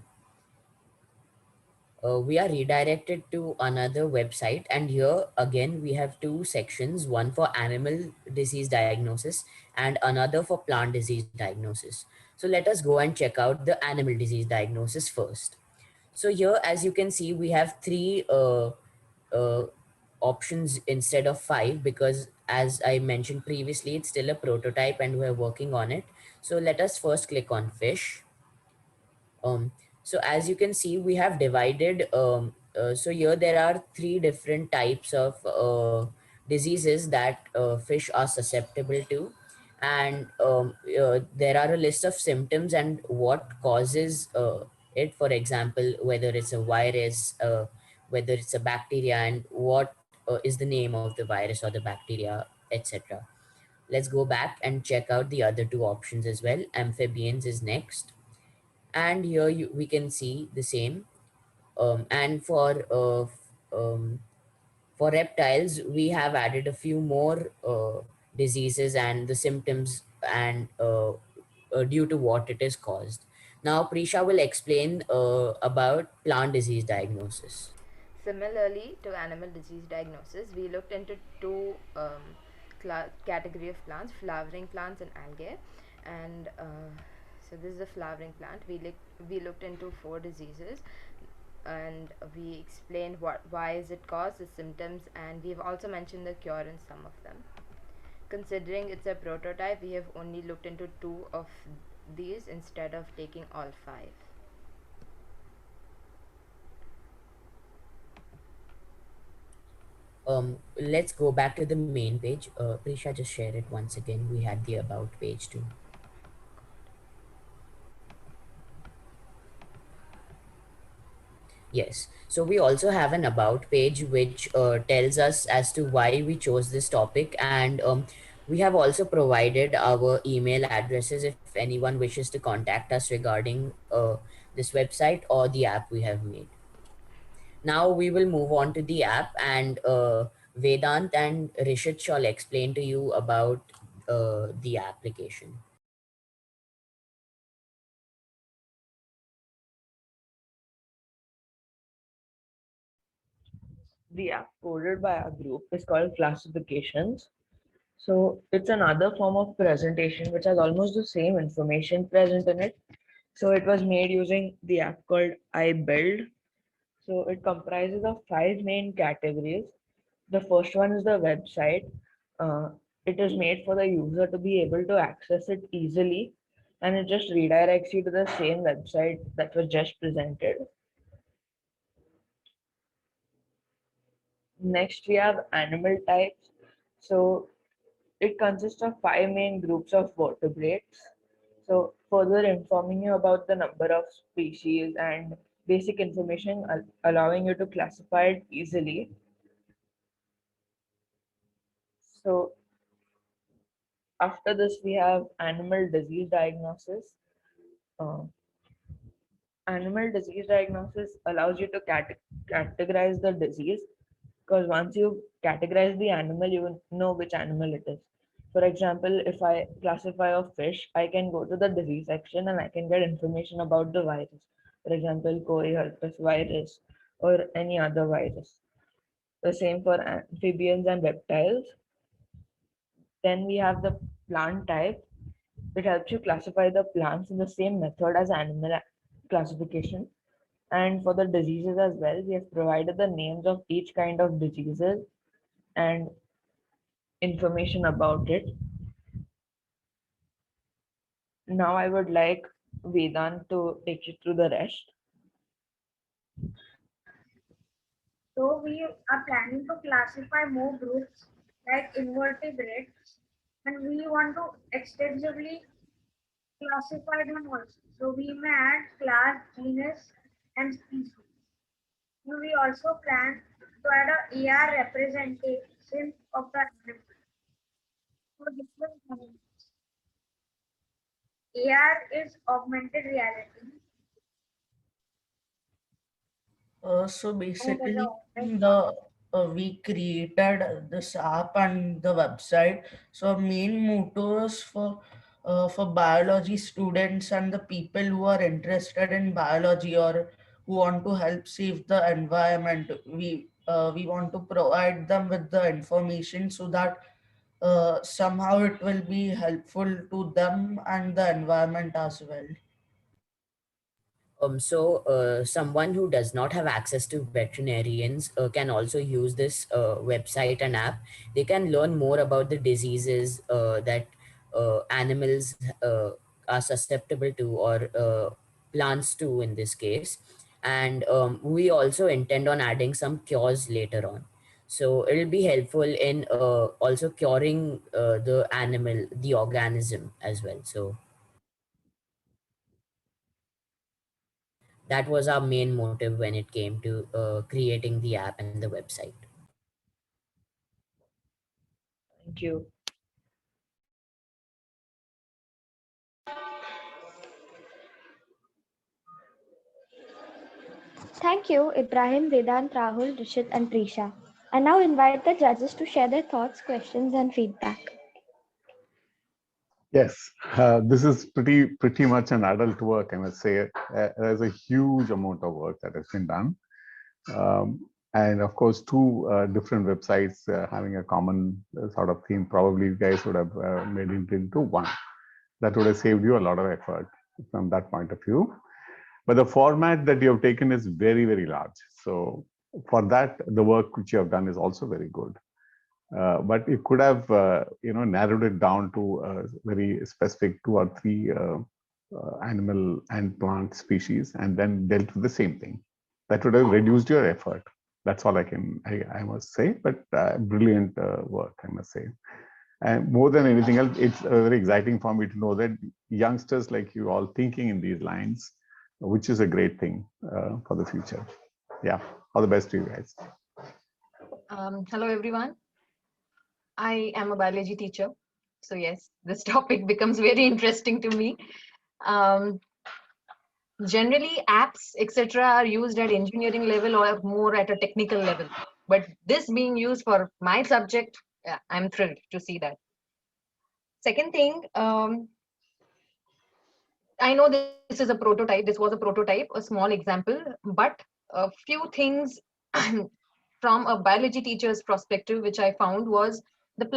we are redirected to another website, and here again we have two sections, one for animal disease diagnosis and another for plant disease diagnosis. So let us go and check out the animal disease diagnosis first. So here, as you can see, we have three uh, options instead of five, because as I mentioned previously, it's still a prototype and we're working on it. So let us first click on fish. um, so as you can see, we have divided. So here there are three different types of diseases that fish are susceptible to, and there are a list of symptoms and what causes it. For example, whether it's a virus, whether it's a bacteria, and what is the name of the virus or the bacteria, etc. Let's go back and check out the other two options as well. Amphibians is next, and here we can see the same. And for reptiles, we have added a few more diseases and the symptoms, and due to what it is caused. Now Prisha will explain about plant disease diagnosis. Similarly to animal disease diagnosis, we looked into two category of plants: flowering plants and algae. And so this is a flowering plant. We looked into four diseases, and we explained why is it caused, the symptoms, and we've also mentioned the cure in some of them. Considering it's a prototype, we have only looked into two of these instead of taking all five. Let's go back to the main page. Prisha, just share it once again. We had the about page too. Yes. So we also have an about page which tells us as to why we chose this topic, and we have also provided our email addresses if anyone wishes to contact us regarding this website or the app we have made. Now we will move on to the app, and Vedant and Rishit shall explain to you about the application. The app coded by our group is called classifications. So it's another form of presentation which has almost the same information present in it. So it was made using the app called iBuild. So it comprises of five main categories. The first one is the website. Uh, it is made for the user to be able to access it easily, and it just redirects you to the same website that was just presented. Next, we have animal types. So it consists of five main groups of vertebrates. So, further informing you about the number of species and basic information, allowing you to classify it easily. So, after this, we have animal disease diagnosis. Uh, Animal disease diagnosis allows you to categorize the disease, because once you categorize the animal, you will know which animal it is. For example, if I classify a fish, I can go to the disease section and I can get information about the virus. For example, Cori herpes virus or any other virus. The same for amphibians and reptiles. Then we have the plant type. It helps you classify the plants in the same method as animal classification. And for the diseases as well, we have provided the names of each kind of diseases and information about it. Now I would like Vedant to take you through the rest. So we are planning to classify more groups like invertebrates, and we want to extensively classify them also. So we may add class, genus, and species. We also plan to add a AR representation of the animal for different animals. AR is augmented reality. So And as basically, a we created this app and the website. So our main motto is for biology students and the people who are interested in biology or who want to help save the environment. We want to provide them with the information so that somehow it will be helpful to them and the environment as well. Someone who does not have access to veterinarians can also use this website and app. They can learn more about the diseases that animals are susceptible to, or plants to in this case. And we also intend on adding some cures later on. So it'll be helpful in also curing the animal, the organism as well. So that was our main motive when it came to creating the app and the website. Thank you. Thank you, Ibrahim, Vedant, Rahul, Rishit, and Prisha. I now invite the judges to share their thoughts, questions, and feedback. Yes, this is pretty much an adult work, I must say. There's a huge amount of work that has been done. And of course, two different websites having a common sort of theme. Probably you guys would have made it into one. That would have saved you a lot of effort from that point of view. But the format that you have taken is very, very large. So for that, the work which you have done is also very good. But you could have, narrowed it down to a very specific 2 or 3 animal and plant species, and then dealt with the same thing. That would have reduced your effort. That's all I must say. But brilliant work, I must say. And more than anything else, it's very exciting for me to know that youngsters like you all thinking in these lines, which is a great thing for the future. Yeah, all the best to you guys. Hello, everyone. I am a biology teacher. So yes, this topic becomes very interesting to me. Um, Generally, apps, etc., are used at engineering level or more at a technical level. But this being used for my subject, yeah, I'm thrilled to see that. Second thing, I know this is a prototype. This was a prototype, a small example, but a few things from a biology teacher's perspective, which I found was the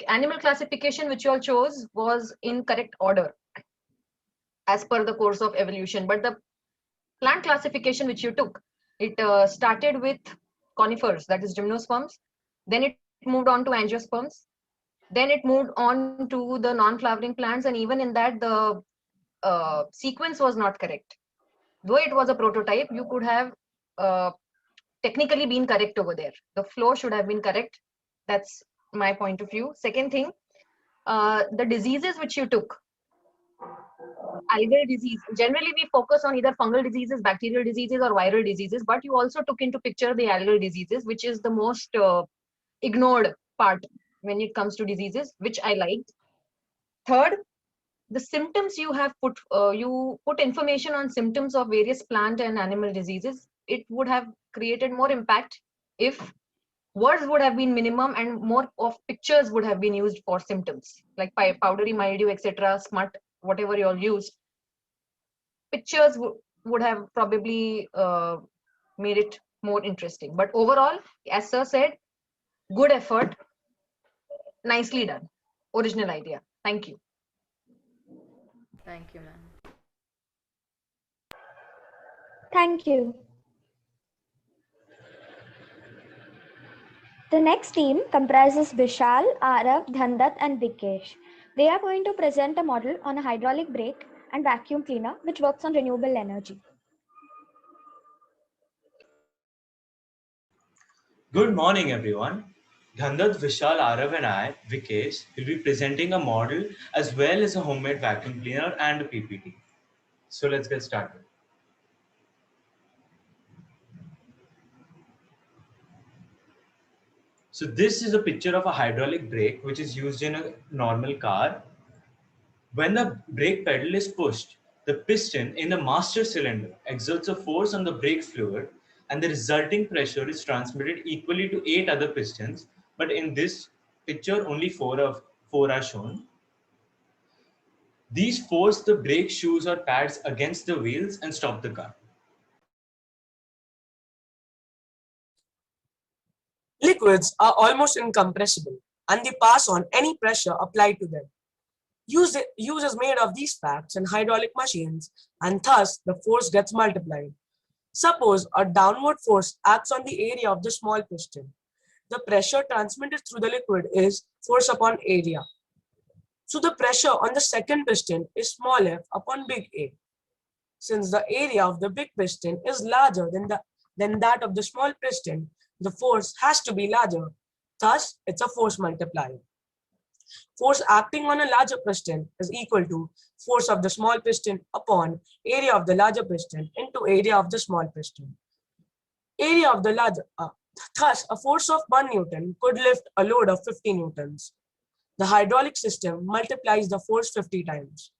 animal classification which you all chose was in correct order as per the course of evolution. But the plant classification which you took, it started with conifers, that is gymnosperms. Then it moved on to angiosperms. Then it moved on to the non-flowering plants, and even in that, the sequence was not correct. Though it was a prototype, you could have uh, technically been correct over there. The flow should have been correct. That's my point of view. Second thing, the diseases which you took, algal disease. Generally, we focus on either fungal diseases, bacterial diseases, or viral diseases, but you also took into picture the algal diseases, which is the most ignored part when it comes to diseases, which I liked. Third, the symptoms you put information on symptoms of various plant and animal diseases. It would have created more impact if words would have been minimum and more of pictures would have been used for symptoms like powdery mildew, etc., smut, whatever you all used. Pictures would have probably made it more interesting. But overall, as sir said, good effort, nicely done, original idea. Thank you. Thank you, ma'am. Thank you. The next team comprises Vishal, Arav, Dhandat, and Vikesh. They are going to present a model on a hydraulic brake and vacuum cleaner which works on renewable energy. Good morning, everyone. Gandharv, Vishal, Arav and I, Vikesh, will be presenting a model as well as a homemade vacuum cleaner and a PPT. So let's get started. So this is a picture of a hydraulic brake which is used in a normal car. When the brake pedal is pushed, the piston in the master cylinder exerts a force on the brake fluid and the resulting pressure is transmitted equally to 8 other pistons, but in this picture only four are shown. These force the brake shoes or pads against the wheels and stop the car. Liquids are almost incompressible and they pass on any pressure applied to them. Use is made of these facts in hydraulic machines and thus the force gets multiplied. Suppose a downward force acts on the area of the small piston. The pressure transmitted through the liquid is force upon area. So the pressure on the second piston is small f upon big A. Since the area of the big piston is larger than that of the small piston, the force has to be larger. Thus, it's a force multiplier. Force acting on a larger piston is equal to force of the small piston upon area of the larger piston into area of the small piston. Area of the larger, thus a force of 1 Newton could lift a load of 50 Newtons. The hydraulic system multiplies the force 50 times.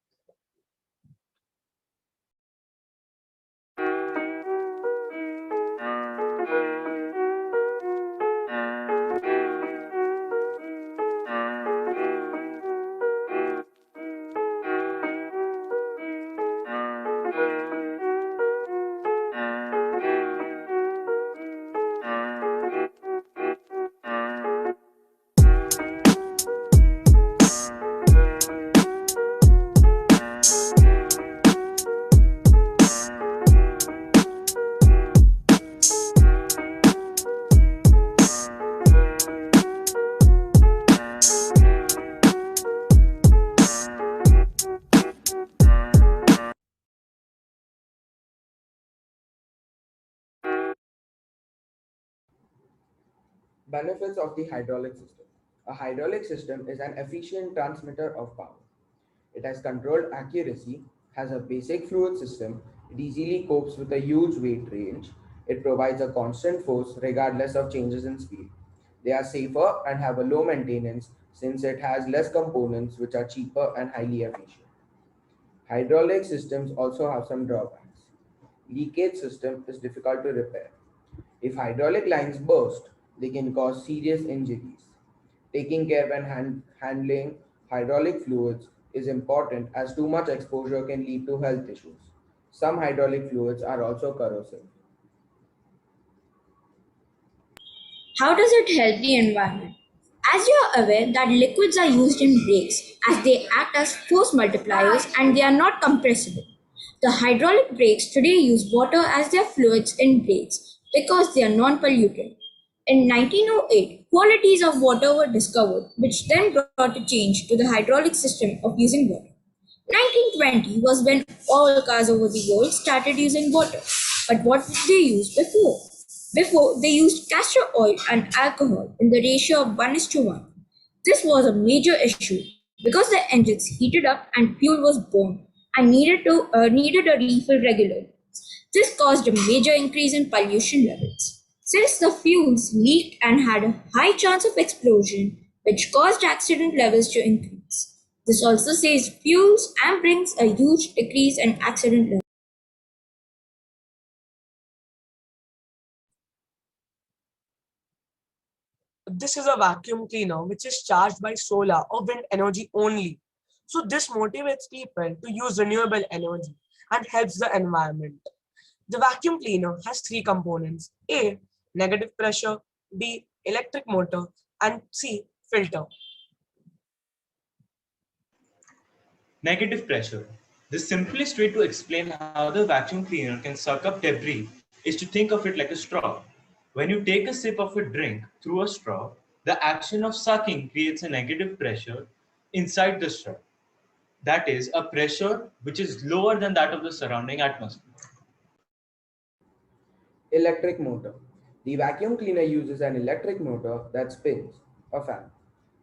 Benefits of the hydraulic system. A hydraulic system is an efficient transmitter of power. It has controlled accuracy, has a basic fluid system, it easily copes with a huge weight range, it provides a constant force regardless of changes in speed. They are safer and have a low maintenance since it has less components which are cheaper and highly efficient. Hydraulic systems also have some drawbacks. Leakage system is difficult to repair. If hydraulic lines burst, they can cause serious injuries. Taking care when handling hydraulic fluids is important as too much exposure can lead to health issues. Some hydraulic fluids are also corrosive. How does it help the environment? As you are aware that liquids are used in brakes as they act as force multipliers and they are not compressible. The hydraulic brakes today use water as their fluids in brakes because they are non-pollutant. In 1908, qualities of water were discovered, which then brought a change to the hydraulic system of using water. 1920 was when all cars over the world started using water. But what did they use before? Before, they used castor oil and alcohol in the ratio of 1:1. This was a major issue because the engines heated up and fuel was burned and needed a refill regularly. This caused a major increase in pollution levels. Since the fuels leaked and had a high chance of explosion, which caused accident levels to increase. This also saves fuels and brings a huge decrease in accident levels. This is a vacuum cleaner which is charged by solar or wind energy only. So this motivates people to use renewable energy and helps the environment. The vacuum cleaner has three components: A, negative pressure, B, electric motor, and C, filter. Negative pressure. The simplest way to explain how the vacuum cleaner can suck up debris is to think of it like a straw. When you take a sip of a drink through a straw, the action of sucking creates a negative pressure inside the straw. That is a pressure which is lower than that of the surrounding atmosphere. Electric motor. The vacuum cleaner uses an electric motor that spins. a fan,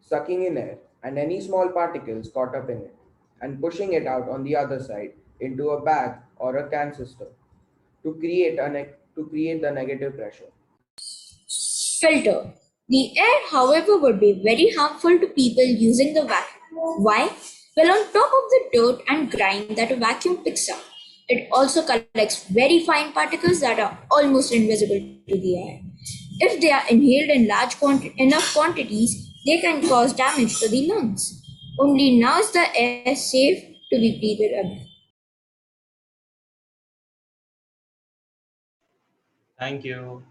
sucking in air and any small particles caught up in it, and pushing it out on the other side into a bag or a can system to create the negative pressure. Filter. The air, however, would be very harmful to people using the vacuum. Why? Well, on top of the dirt and grime that a vacuum picks up, it also collects very fine particles that are almost invisible to the air. If they are inhaled in enough quantities, they can cause damage to the lungs. Only now is the air safe to be breathed again. Thank you.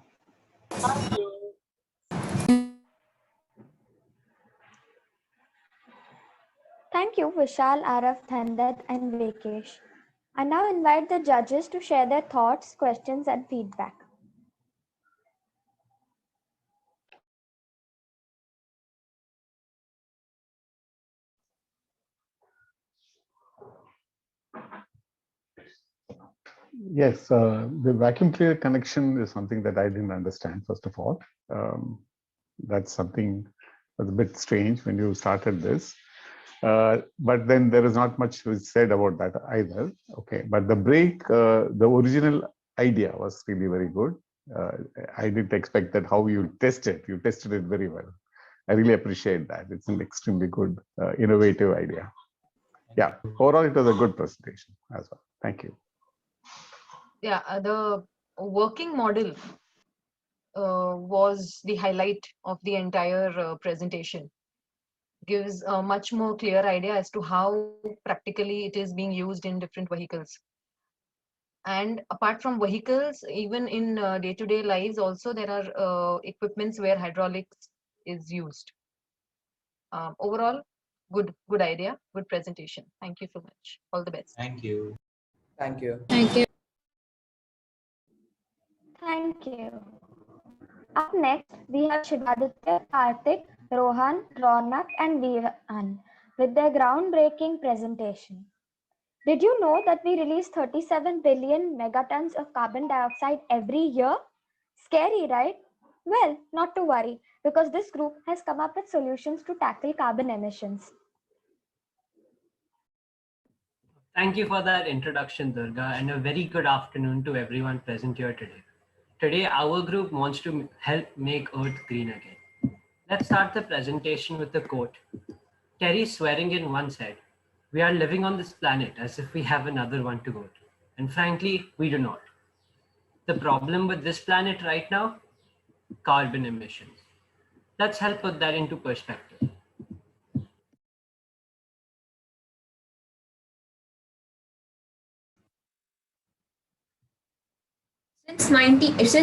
Thank you, Vishal, Arav, Thandat, and Vekesh. I now invite the judges to share their thoughts, questions, and feedback. Yes, the vacuum cleaner connection is something that I didn't understand, first of all. Um, that's something that's a bit strange when you started this. But then there is not much was said about that either. Okay, but the break, the original idea was really very good. Uh, I didn't expect that how you test it. You tested it very well. I really appreciate that. It's an extremely good, innovative idea. Yeah, overall, it was a good presentation as well. Thank you. Yeah, the working model was the highlight of the entire presentation. Gives a much more clear idea as to how practically it is being used in different vehicles. And apart from vehicles, even in day-to-day lives, also there are equipments where hydraulics is used. Overall, good idea, good presentation. Thank you so much. All the best. Thank you. Thank you. Thank you. Thank you. Up next, we have Shivaditya, Karthik, Rohan, Ronak, and Vivan with their groundbreaking presentation. Did you know that we release 37 billion megatons of carbon dioxide every year? Scary, right? Well, not to worry, because this group has come up with solutions to tackle carbon emissions. Thank you for that introduction, Durga, and a very good afternoon to everyone present here today. Today, our group wants to help make Earth green again. Let's start the presentation with a quote. Terry swearing in one said, "We are living on this planet as if we have another one to go to. And frankly, we do not. The problem with this planet right now? Carbon emissions. Let's help put that into perspective. Since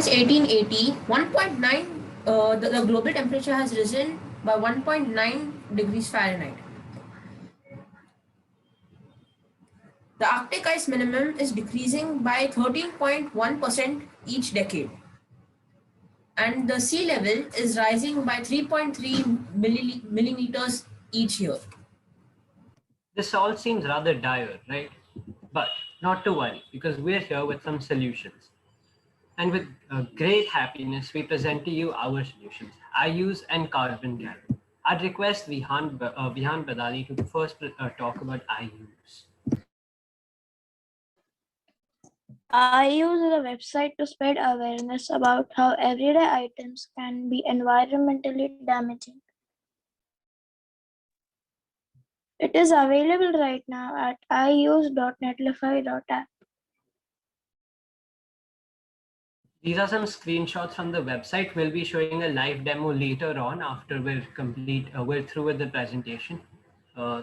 1880, 1.9 the global temperature has risen by 1.9 degrees Fahrenheit. The Arctic ice minimum is decreasing by 13.1% each decade, and the sea level is rising by 3.3 millimeters each year. This all seems rather dire, right? But not to worry, because we're here with some solutions. And with great happiness, we present to you our solutions. I use and carbon gal. I'd request Vihan Badali to first talk about I use. I use the website to spread awareness about how everyday items can be environmentally damaging. It is available right now at iuse.netlify.app. These are some screenshots from the website. We'll be showing a live demo later on after we're through with the presentation. Now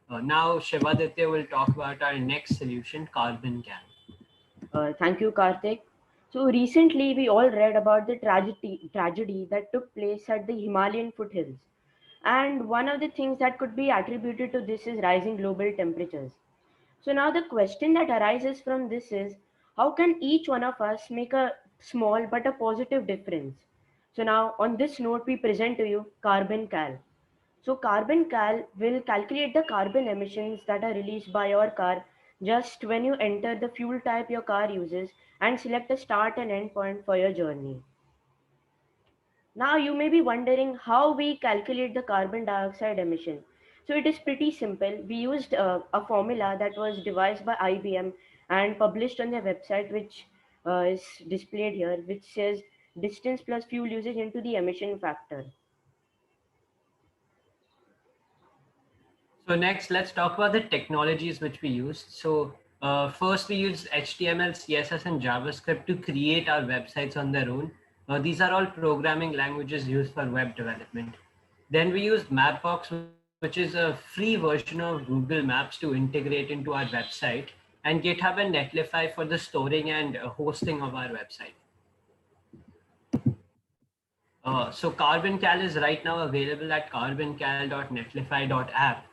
Shivaditya will talk about our next solution, Carbon Can. Thank you, Karthik. So recently, we all read about the tragedy that took place at the Himalayan foothills. And one of the things that could be attributed to this is rising global temperatures. So now the question that arises from this is, how can each one of us make a small but a positive difference? So now on this note, we present to you Carbon Cal. So Carbon Cal will calculate the carbon emissions that are released by your car just when you enter the fuel type your car uses and select a start and end point for your journey. Now you may be wondering how we calculate the carbon dioxide emission. So it is pretty simple. We used a formula that was devised by IBM and published on their website, which is displayed here, which says distance plus fuel usage into the emission factor. So next, let's talk about the technologies which we use. So first, we use HTML, CSS, and JavaScript to create our websites on their own. These are all programming languages used for web development. Then we use Mapbox, which is a free version of Google Maps to integrate into our website, and GitHub and Netlify for the storing and hosting of our website. So CarbonCal is right now available at carboncal.netlify.app.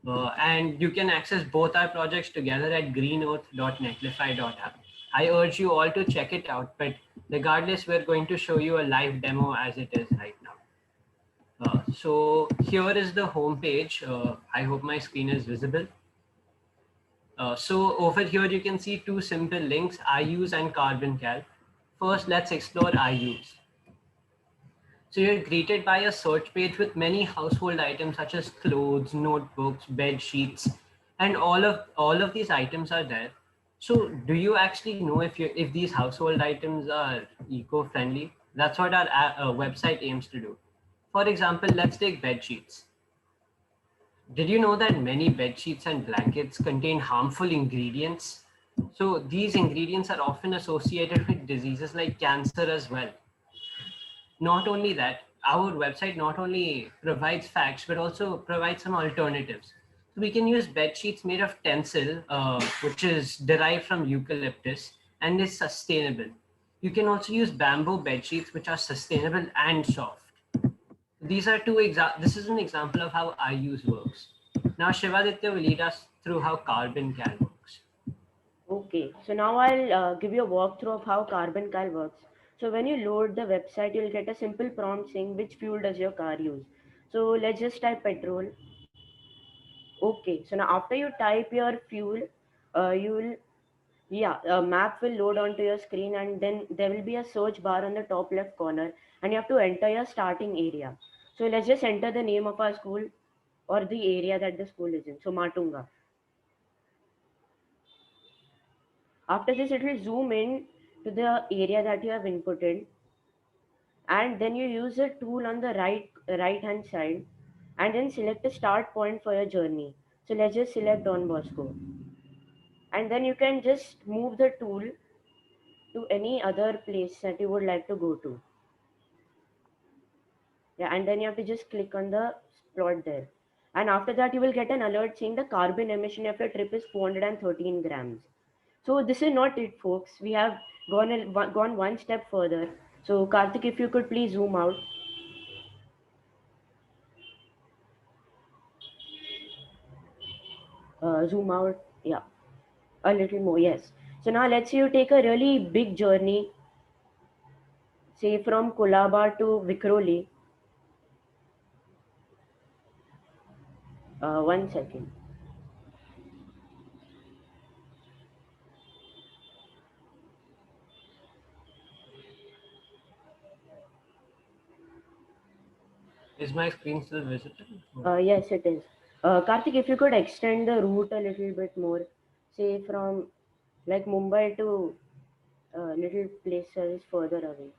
And you can access both our projects together at greenearth.netlify.app. I urge you all to check it out, but regardless, we're going to show you a live demo as it is right now. So here is the home page. I hope my screen is visible. So over here, you can see two simple links, iUse and CarbonCal. First, let's explore iUse. So you're greeted by a search page with many household items such as clothes, notebooks, bed sheets, and all of these items are there. So do you actually know if these household items are eco-friendly? That's what our website aims to do. For example, let's take bed sheets. Did you know that many bed sheets and blankets contain harmful ingredients? So these ingredients are often associated with diseases like cancer as well. Not only that, our website not only provides facts but also provides some alternatives. So we can use bed sheets made of tencel, which is derived from eucalyptus and is sustainable. You can also use bamboo bed sheets, which are sustainable and soft. These are this is an example of how iUse works. Now Shivaditya will lead us through how CarbonCal works. Okay, so now I'll give you a walkthrough of how CarbonCal works. So when you load the website, you'll get a simple prompt saying which fuel does your car use. So let's just type petrol. Okay, so now after you type your fuel, a map will load onto your screen, and then there will be a search bar on the top left corner, and you have to enter your starting area. So let's just enter the name of our school or the area that the school is in. So Matunga. After this, it will zoom in to the area that you have inputted, and then you use a tool on the right hand side, and then select a start point for your journey. So let's just select Don Bosco, and then you can just move the tool to any other place that you would like to go to. Yeah, and then you have to just click on the plot there, and after that you will get an alert saying the carbon emission of your trip is 413 grams. So this is not it, folks. We have gone one step further. So Karthik, if you could please zoom out. Zoom out. Yeah, a little more. Yes. So now let's say you take a really big journey, say from Kolaba to Vikhroli. One second. Is my screen still visible? Yes, it is. Karthik, if you could extend the route a little bit more, say from like Mumbai to little places further away.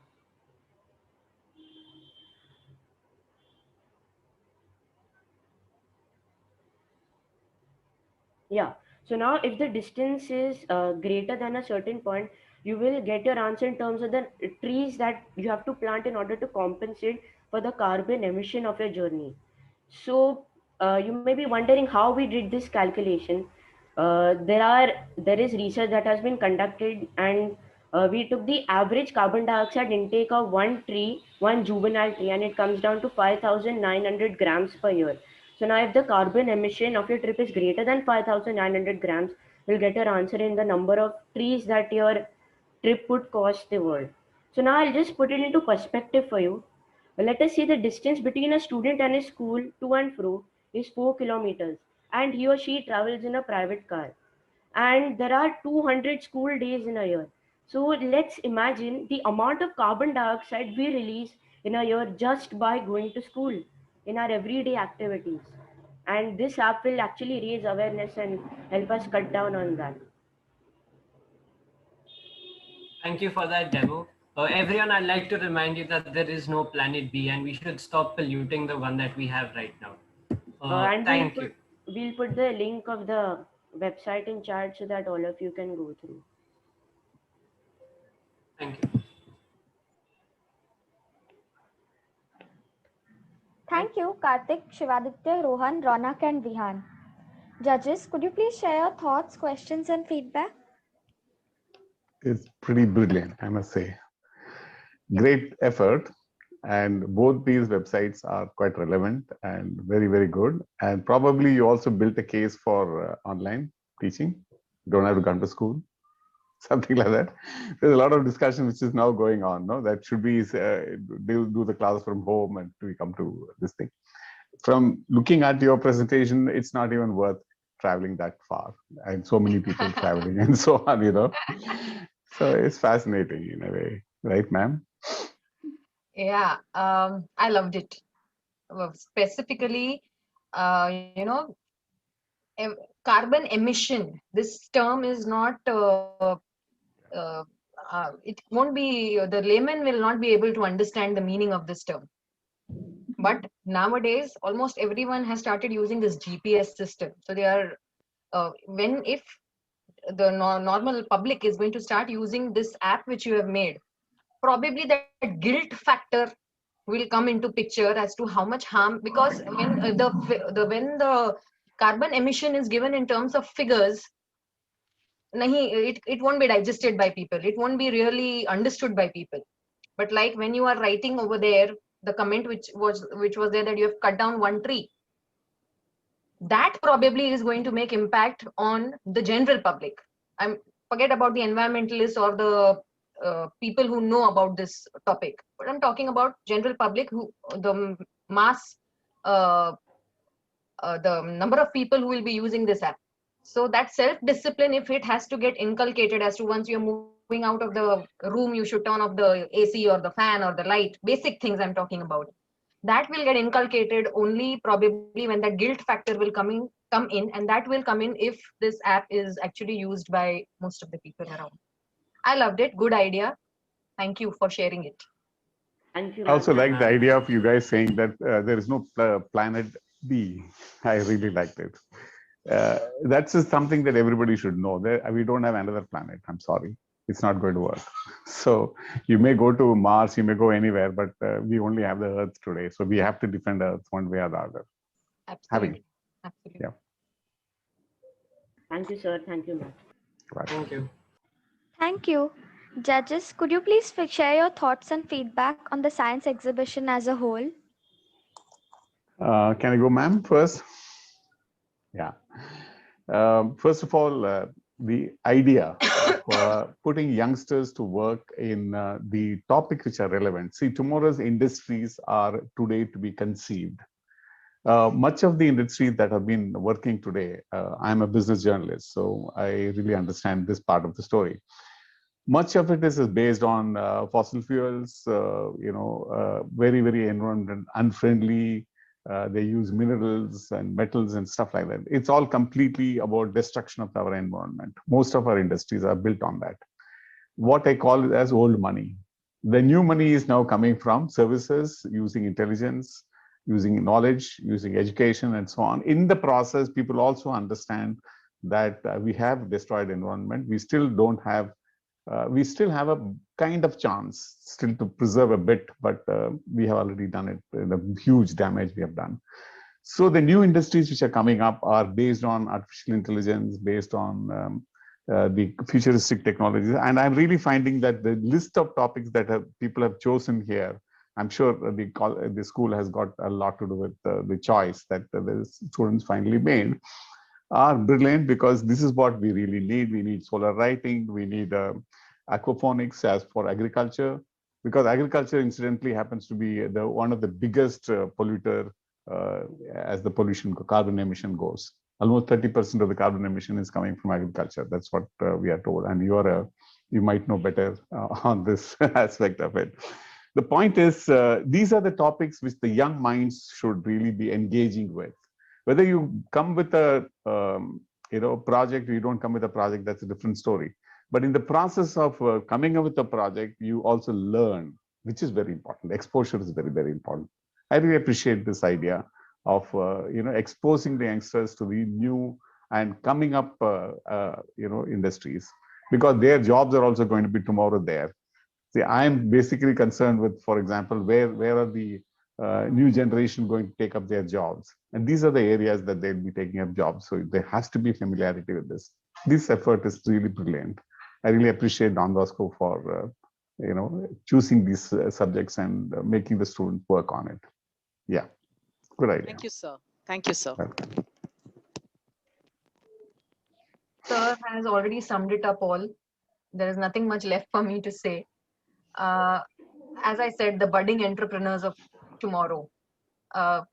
Yeah. So now if the distance is greater than a certain point, you will get your answer in terms of the trees that you have to plant in order to compensate for the carbon emission of your journey. So you may be wondering how we did this calculation. There is research that has been conducted, and we took the average carbon dioxide intake of one tree, one juvenile tree, and it comes down to 5,900 grams per year. So now if the carbon emission of your trip is greater than 5,900 grams, you'll get your answer in the number of trees that your trip would cost the world. So now I'll just put it into perspective for you. Let us say the distance between a student and his school to and fro is 4 kilometers, and he or she travels in a private car, and there are 200 school days in a year. So let's imagine the amount of carbon dioxide we release in a year just by going to school in our everyday activities. And this app will actually raise awareness and help us cut down on that. Thank you for that demo. Everyone, I'd like to remind you that there is no planet B and we should stop polluting the one that we have right now. And Thank you. we'll put the link of the website in chat so that all of you can go through. Thank you. Thank you, Karthik, Shivaditya, Rohan, Ronak, and Vihan. Judges, could you please share your thoughts, questions, and feedback? It's pretty brilliant, I must say. Great effort. And both these websites are quite relevant and very, very good. And probably you also built a case for online teaching. You don't have to come to school, something like that. There's a lot of discussion which is now going on. No, that should be do the class from home and we come to this thing. From looking at your presentation, it's not even worth traveling that far, and so many people traveling and so on. So it's fascinating in a way, right, ma'am? Yeah, I loved it. Specifically, carbon emission. This term is not. It won't be. The layman will not be able to understand the meaning of this term. But nowadays, almost everyone has started using this GPS system. So they are. If the normal public is going to start using this app which you have made, probably that guilt factor will come into picture as to how much harm, because when when the carbon emission is given in terms of figures, it won't be digested by people, it won't be really understood by people. But like when you are writing over there the comment which was there, that you have cut down one tree, that probably is going to make impact on the general public. I'm forget about the environmentalists or the people who know about this topic, but I'm talking about general public, who the mass uh, the number of people who will be using this app. So that self discipline, if it has to get inculcated as to once you're moving out of the room you should turn off the AC or the fan or the light, basic things I'm talking about, that will get inculcated only probably when that guilt factor will come in, and that will come in if this app is actually used by most of the people around. I loved it. Good idea. Thank you for sharing it. Thank you, I also like the ma'am. idea of you guys saying that there is no planet B. I really liked it. That's just something that everybody should know. We don't have another planet. I'm sorry. It's not going to work. So you may go to Mars, you may go anywhere, but we only have the Earth today. So we have to defend Earth one way or the other. Absolutely. Absolutely. Yeah. Thank you, sir. Thank you, ma'am. Right. Thank you. Thank you. Judges, could you please share your thoughts and feedback on the science exhibition as a whole? Can I go, ma'am, first? Yeah. First of all, the idea of putting youngsters to work in the topics which are relevant. See, tomorrow's industries are today to be conceived. Much of the industries that have been working today, I'm a business journalist, so I really understand this part of the story. Much of it is based on fossil fuels, very, very environment unfriendly. They use minerals and metals and stuff like that. It's all completely about destruction of our environment. Most of our industries are built on that. What I call it as old money. The new money is now coming from services, using intelligence, using knowledge, using education, and so on. In the process, people also understand that we have destroyed environment. We still have a kind of chance still to preserve a bit, but we have already done it. The huge damage we have done. So the new industries which are coming up are based on artificial intelligence, based on the futuristic technologies. And I'm really finding that the list of topics that people have chosen here, I'm sure the school has got a lot to do with the choice that the students finally made, are brilliant, because this is what we really need. We need solar writing, we need aquaponics as for agriculture, because agriculture incidentally happens to be one of the biggest polluter as the carbon emission goes. Almost 30% of the carbon emission is coming from agriculture. That's what we are told. And you might know better on this aspect of it. the point is, these are the topics which the young minds should really be engaging with. Whether you come with a project, or you don't come with a project, that's a different story. But in the process of coming up with a project, you also learn, which is very important. Exposure is very, very important. I really appreciate this idea of exposing the youngsters to the new and coming up industries, because their jobs are also going to be tomorrow there. See, I'm basically concerned with, for example, where are the new generation going to take up their jobs? And these are the areas that they'll be taking up jobs. So there has to be familiarity with this. This effort is really brilliant. I really appreciate Don Bosco for choosing these subjects and making the students work on it. Yeah, good idea. Thank you, sir. Thank you, sir. Welcome. Sir has already summed it up all. There is nothing much left for me to say. As I said, the budding entrepreneurs of tomorrow,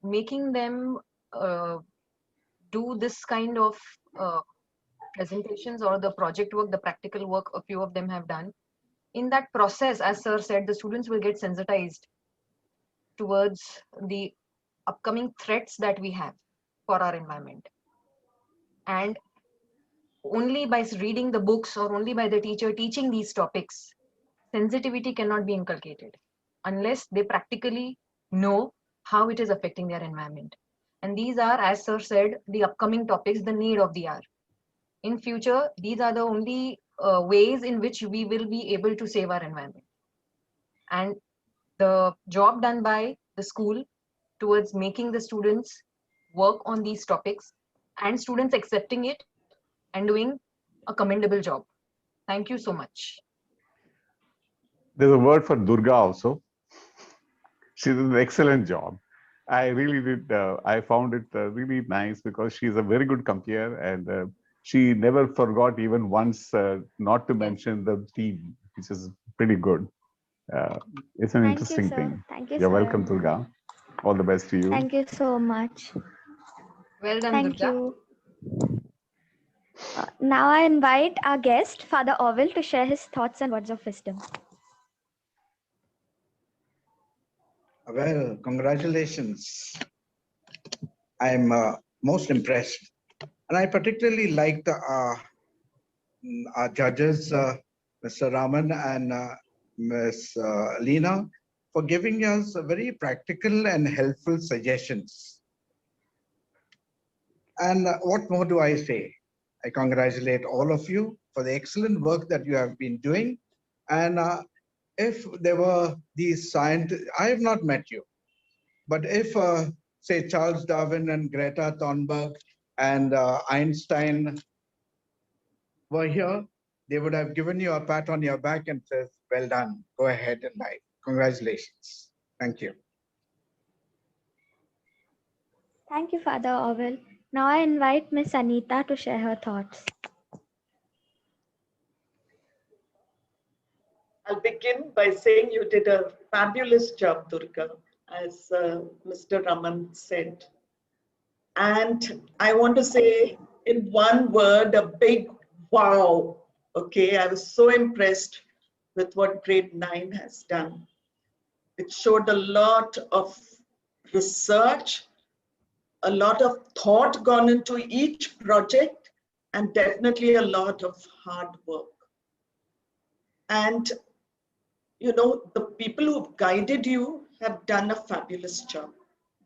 making them do this kind of presentations or the project work, the practical work a few of them have done. In that process, as sir said, the students will get sensitized towards the upcoming threats that we have for our environment. And only by reading the books or only by the teacher teaching these topics, sensitivity cannot be inculcated unless they practically know how it is affecting their environment. And these are, as sir said, the upcoming topics, the need of the hour. In future, these are the only ways in which we will be able to save our environment. And the job done by the school towards making the students work on these topics and students accepting it and doing a commendable job. Thank you so much. There's a word for Durga also. She did an excellent job. I really did. I found it really nice because she's a very good compere, and she never forgot even once not to mention the team, which is pretty good. It's an interesting thing. Thank you, You're sir. welcome, Durga. All the best to you. Thank you so much. Well done, Thank Durga. you. Now I invite our guest, Father Orville, to share his thoughts and words of wisdom. Well, congratulations. I'm most impressed. And I particularly liked our judges, Mr. Raman and Ms. Leena, for giving us very practical and helpful suggestions. And what more do I say? I congratulate all of you for the excellent work that you have been doing. And if there were these scientists, I have not met you, but if, say, Charles Darwin and Greta Thunberg and Einstein were here, they would have given you a pat on your back and said, well done, go ahead in life. Congratulations. Thank you. Thank you, Father Orville. Now I invite Miss Anita to share her thoughts. I'll begin by saying you did a fabulous job, Durga, as Mr. Raman said. And I want to say in one word, a big wow. Okay, I was so impressed with what grade 9 has done. It showed a lot of research, a lot of thought gone into each project, and definitely a lot of hard work. And you know, the people who've guided you have done a fabulous job.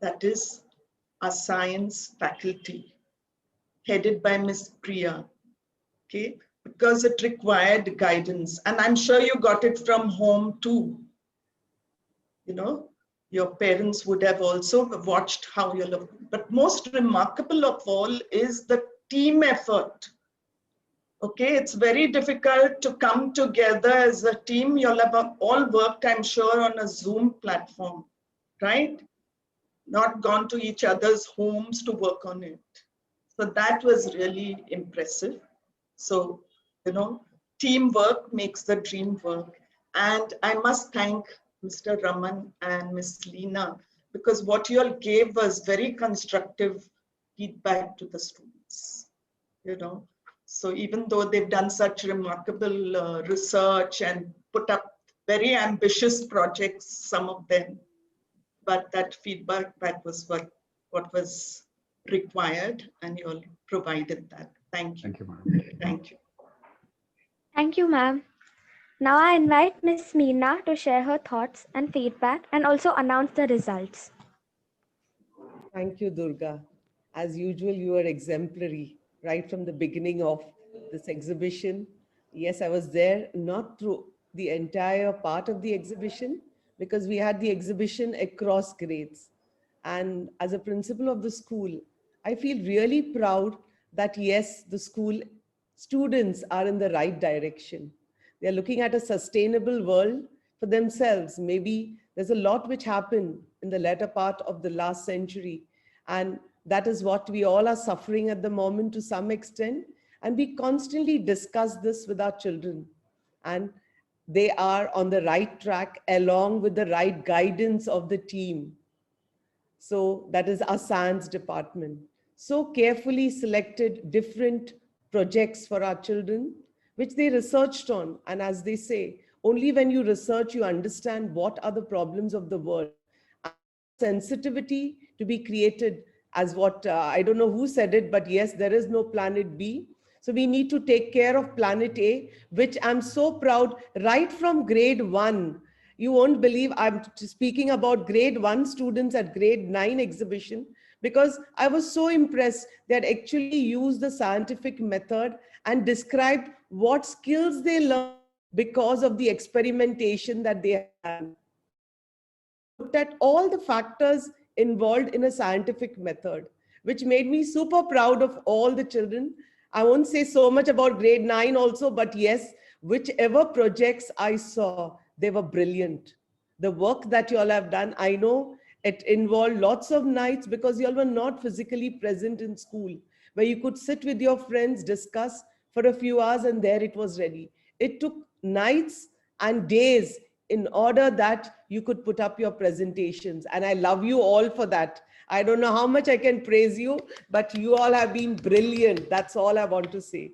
That is our science faculty, headed by Miss Priya, okay? Because it required guidance. And I'm sure you got it from home too. You know, your parents would have also watched how you look. But most remarkable of all is the team effort. Okay, it's very difficult to come together as a team. You'll have all worked, I'm sure, on a Zoom platform, right? Not gone to each other's homes to work on it. So that was really impressive. So, you know, teamwork makes the dream work. And I must thank Mr. Raman and Miss Leena, because what you all gave was very constructive feedback to the students, you know. So even though they've done such remarkable research and put up very ambitious projects, some of them, but that feedback was what was required, and you all provided that. Thank you. Thank you, ma'am. Thank you. Thank you, ma'am. Now I invite Miss Meena to share her thoughts and feedback and also announce the results. Thank you, Durga. As usual, you are exemplary right from the beginning of this exhibition. Yes, I was there, not through the entire part of the exhibition, because we had the exhibition across grades. And as a principal of the school, I feel really proud that yes, the school students are in the right direction. They're looking at a sustainable world for themselves. Maybe there's a lot which happened in the latter part of the last century, and that is what we all are suffering at the moment to some extent. And we constantly discuss this with our children, and they are on the right track along with the right guidance of the team. So that is our science department. So carefully selected different projects for our children, which they researched on. And as they say, only when you research, you understand what are the problems of the world. And sensitivity to be created as what, I don't know who said it, but yes, there is no planet B. So we need to take care of planet A, which I'm so proud right from grade 1. You won't believe I'm speaking about grade 1 students at grade 9 exhibition, because I was so impressed. They had actually used the scientific method and described what skills they learned because of the experimentation that they had done. They looked at all the factors involved in a scientific method, which made me super proud of all the children. I won't say so much about grade 9 also, but yes, whichever projects I saw, they were brilliant. The work that you all have done, I know it involved lots of nights because you all were not physically present in school, where you could sit with your friends, discuss for a few hours, and there it was ready. It took nights and days in order that you could put up your presentations. And I love you all for that. I don't know how much I can praise you, but you all have been brilliant. That's all I want to say.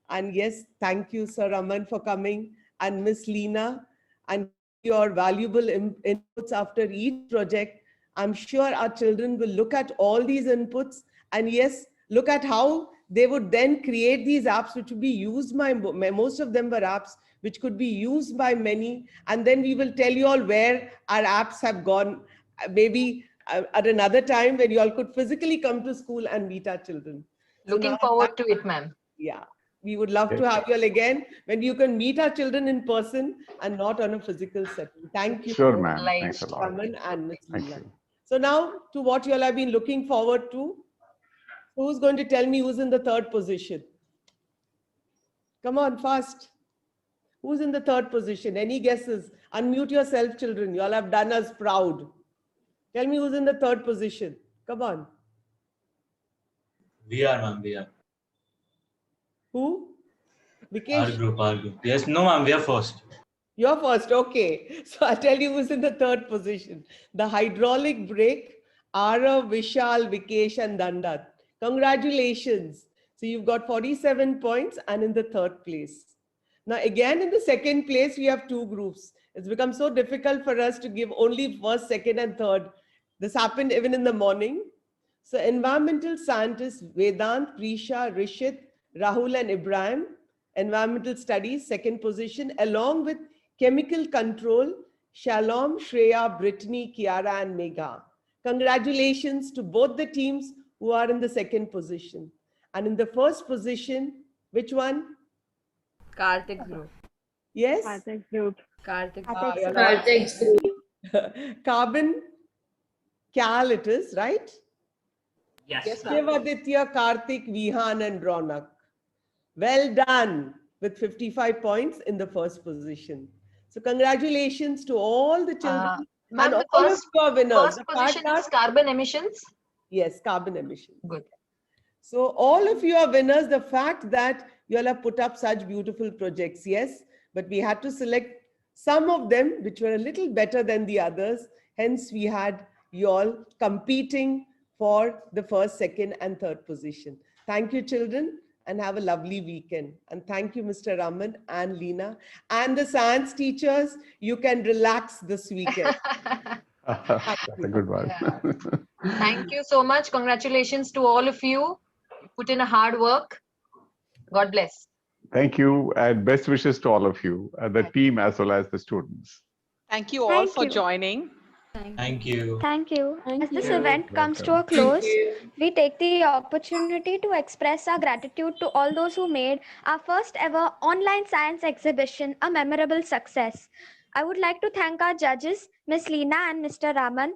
And yes, thank you, Sir Aman, for coming, and Miss Leena, and giving your valuable inputs after each project. I'm sure our children will look at all these inputs and yes, look at how they would then create these apps which would be used by, most of them were apps which could be used by many. And then we will tell you all where our apps have gone, maybe at another time when you all could physically come to school and meet our children. So Looking now, forward to it, ma'am. yeah, we would love to have you all again when you can meet our children in person and not on a physical setting. Thank you. Sure, ma'am. Thanks a lot. Raman and Ms. Thank Leela. you. So now to what you all have been looking forward to. Who's going to tell me who's in the third position? Come on, fast. Who's in the third position? Any guesses? Unmute yourself, children. You all have done us proud. Tell me who's in the third position. Come on. We are, ma'am. We are. Who? Our group. Yes, no, ma'am. We are first. You're first, okay. So I'll tell you who's in the third position. The hydraulic brake, Arav, Vishal, Vikesh, and Dandat. Congratulations. So you've got 47 points and in the third place. Now again in the second place, we have two groups. It's become so difficult for us to give only first, second, and third. This happened even in the morning. So environmental scientists Vedant, Prisha, Rishit, Rahul, and Ibrahim. Environmental studies, second position, along with chemical control, Shalom, Shreya, Brittany, Kiara, and Megha. Congratulations to both the teams who are in the second position. And in the first position, which one? Karthik group. Yes? Karthik group. Karthik's group. Carbon Cal it is, right? Yes. Shiv, Aditya, Karthik, Vihan, and Ronak. Well done with 55 points in the first position. So congratulations to all the children Ma'am, and the all of you are winners. first position is carbon emissions? Yes, carbon emissions. Good. So all of you are winners. The fact that you all have put up such beautiful projects, yes, but we had to select some of them which were a little better than the others. Hence, we had you all competing for the first, second, and third position. Thank you, children. and have a lovely weekend. And thank you, Mr. Raman and Leena. And the science teachers, you can relax this weekend. That's a good one. Thank you so much. Congratulations to all of you. You put in a hard work. God bless. Thank you, and best wishes to all of you, the team as well as the students. Thank you all Thank for you. joining. Thank you. Thank you. As this you. event comes to a Welcome. close, we take the opportunity to express our gratitude to all those who made our first ever online science exhibition a memorable success. I would like to thank our judges, Ms. Leena and Mr. Raman,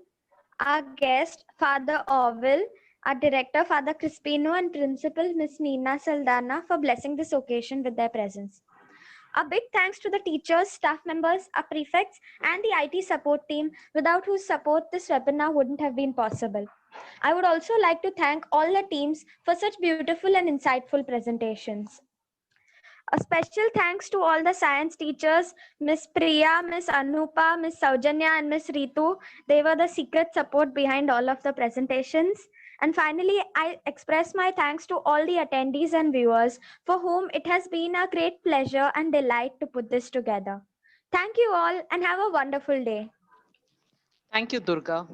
our guest, Father Orville, our director, Father Crispino, and principal, Ms. Nina Saldana, for blessing this occasion with their presence. A big thanks to the teachers, staff members, our prefects, and the IT support team, without whose support this webinar wouldn't have been possible. I would also like to thank all the teams for such beautiful and insightful presentations. A special thanks to all the science teachers, Miss Priya, Miss Anupa, Miss Saujanya, and Miss Ritu. They were the secret support behind all of the presentations. And finally, I express my thanks to all the attendees and viewers for whom it has been a great pleasure and delight to put this together. Thank you all and have a wonderful day. Thank you, Durga.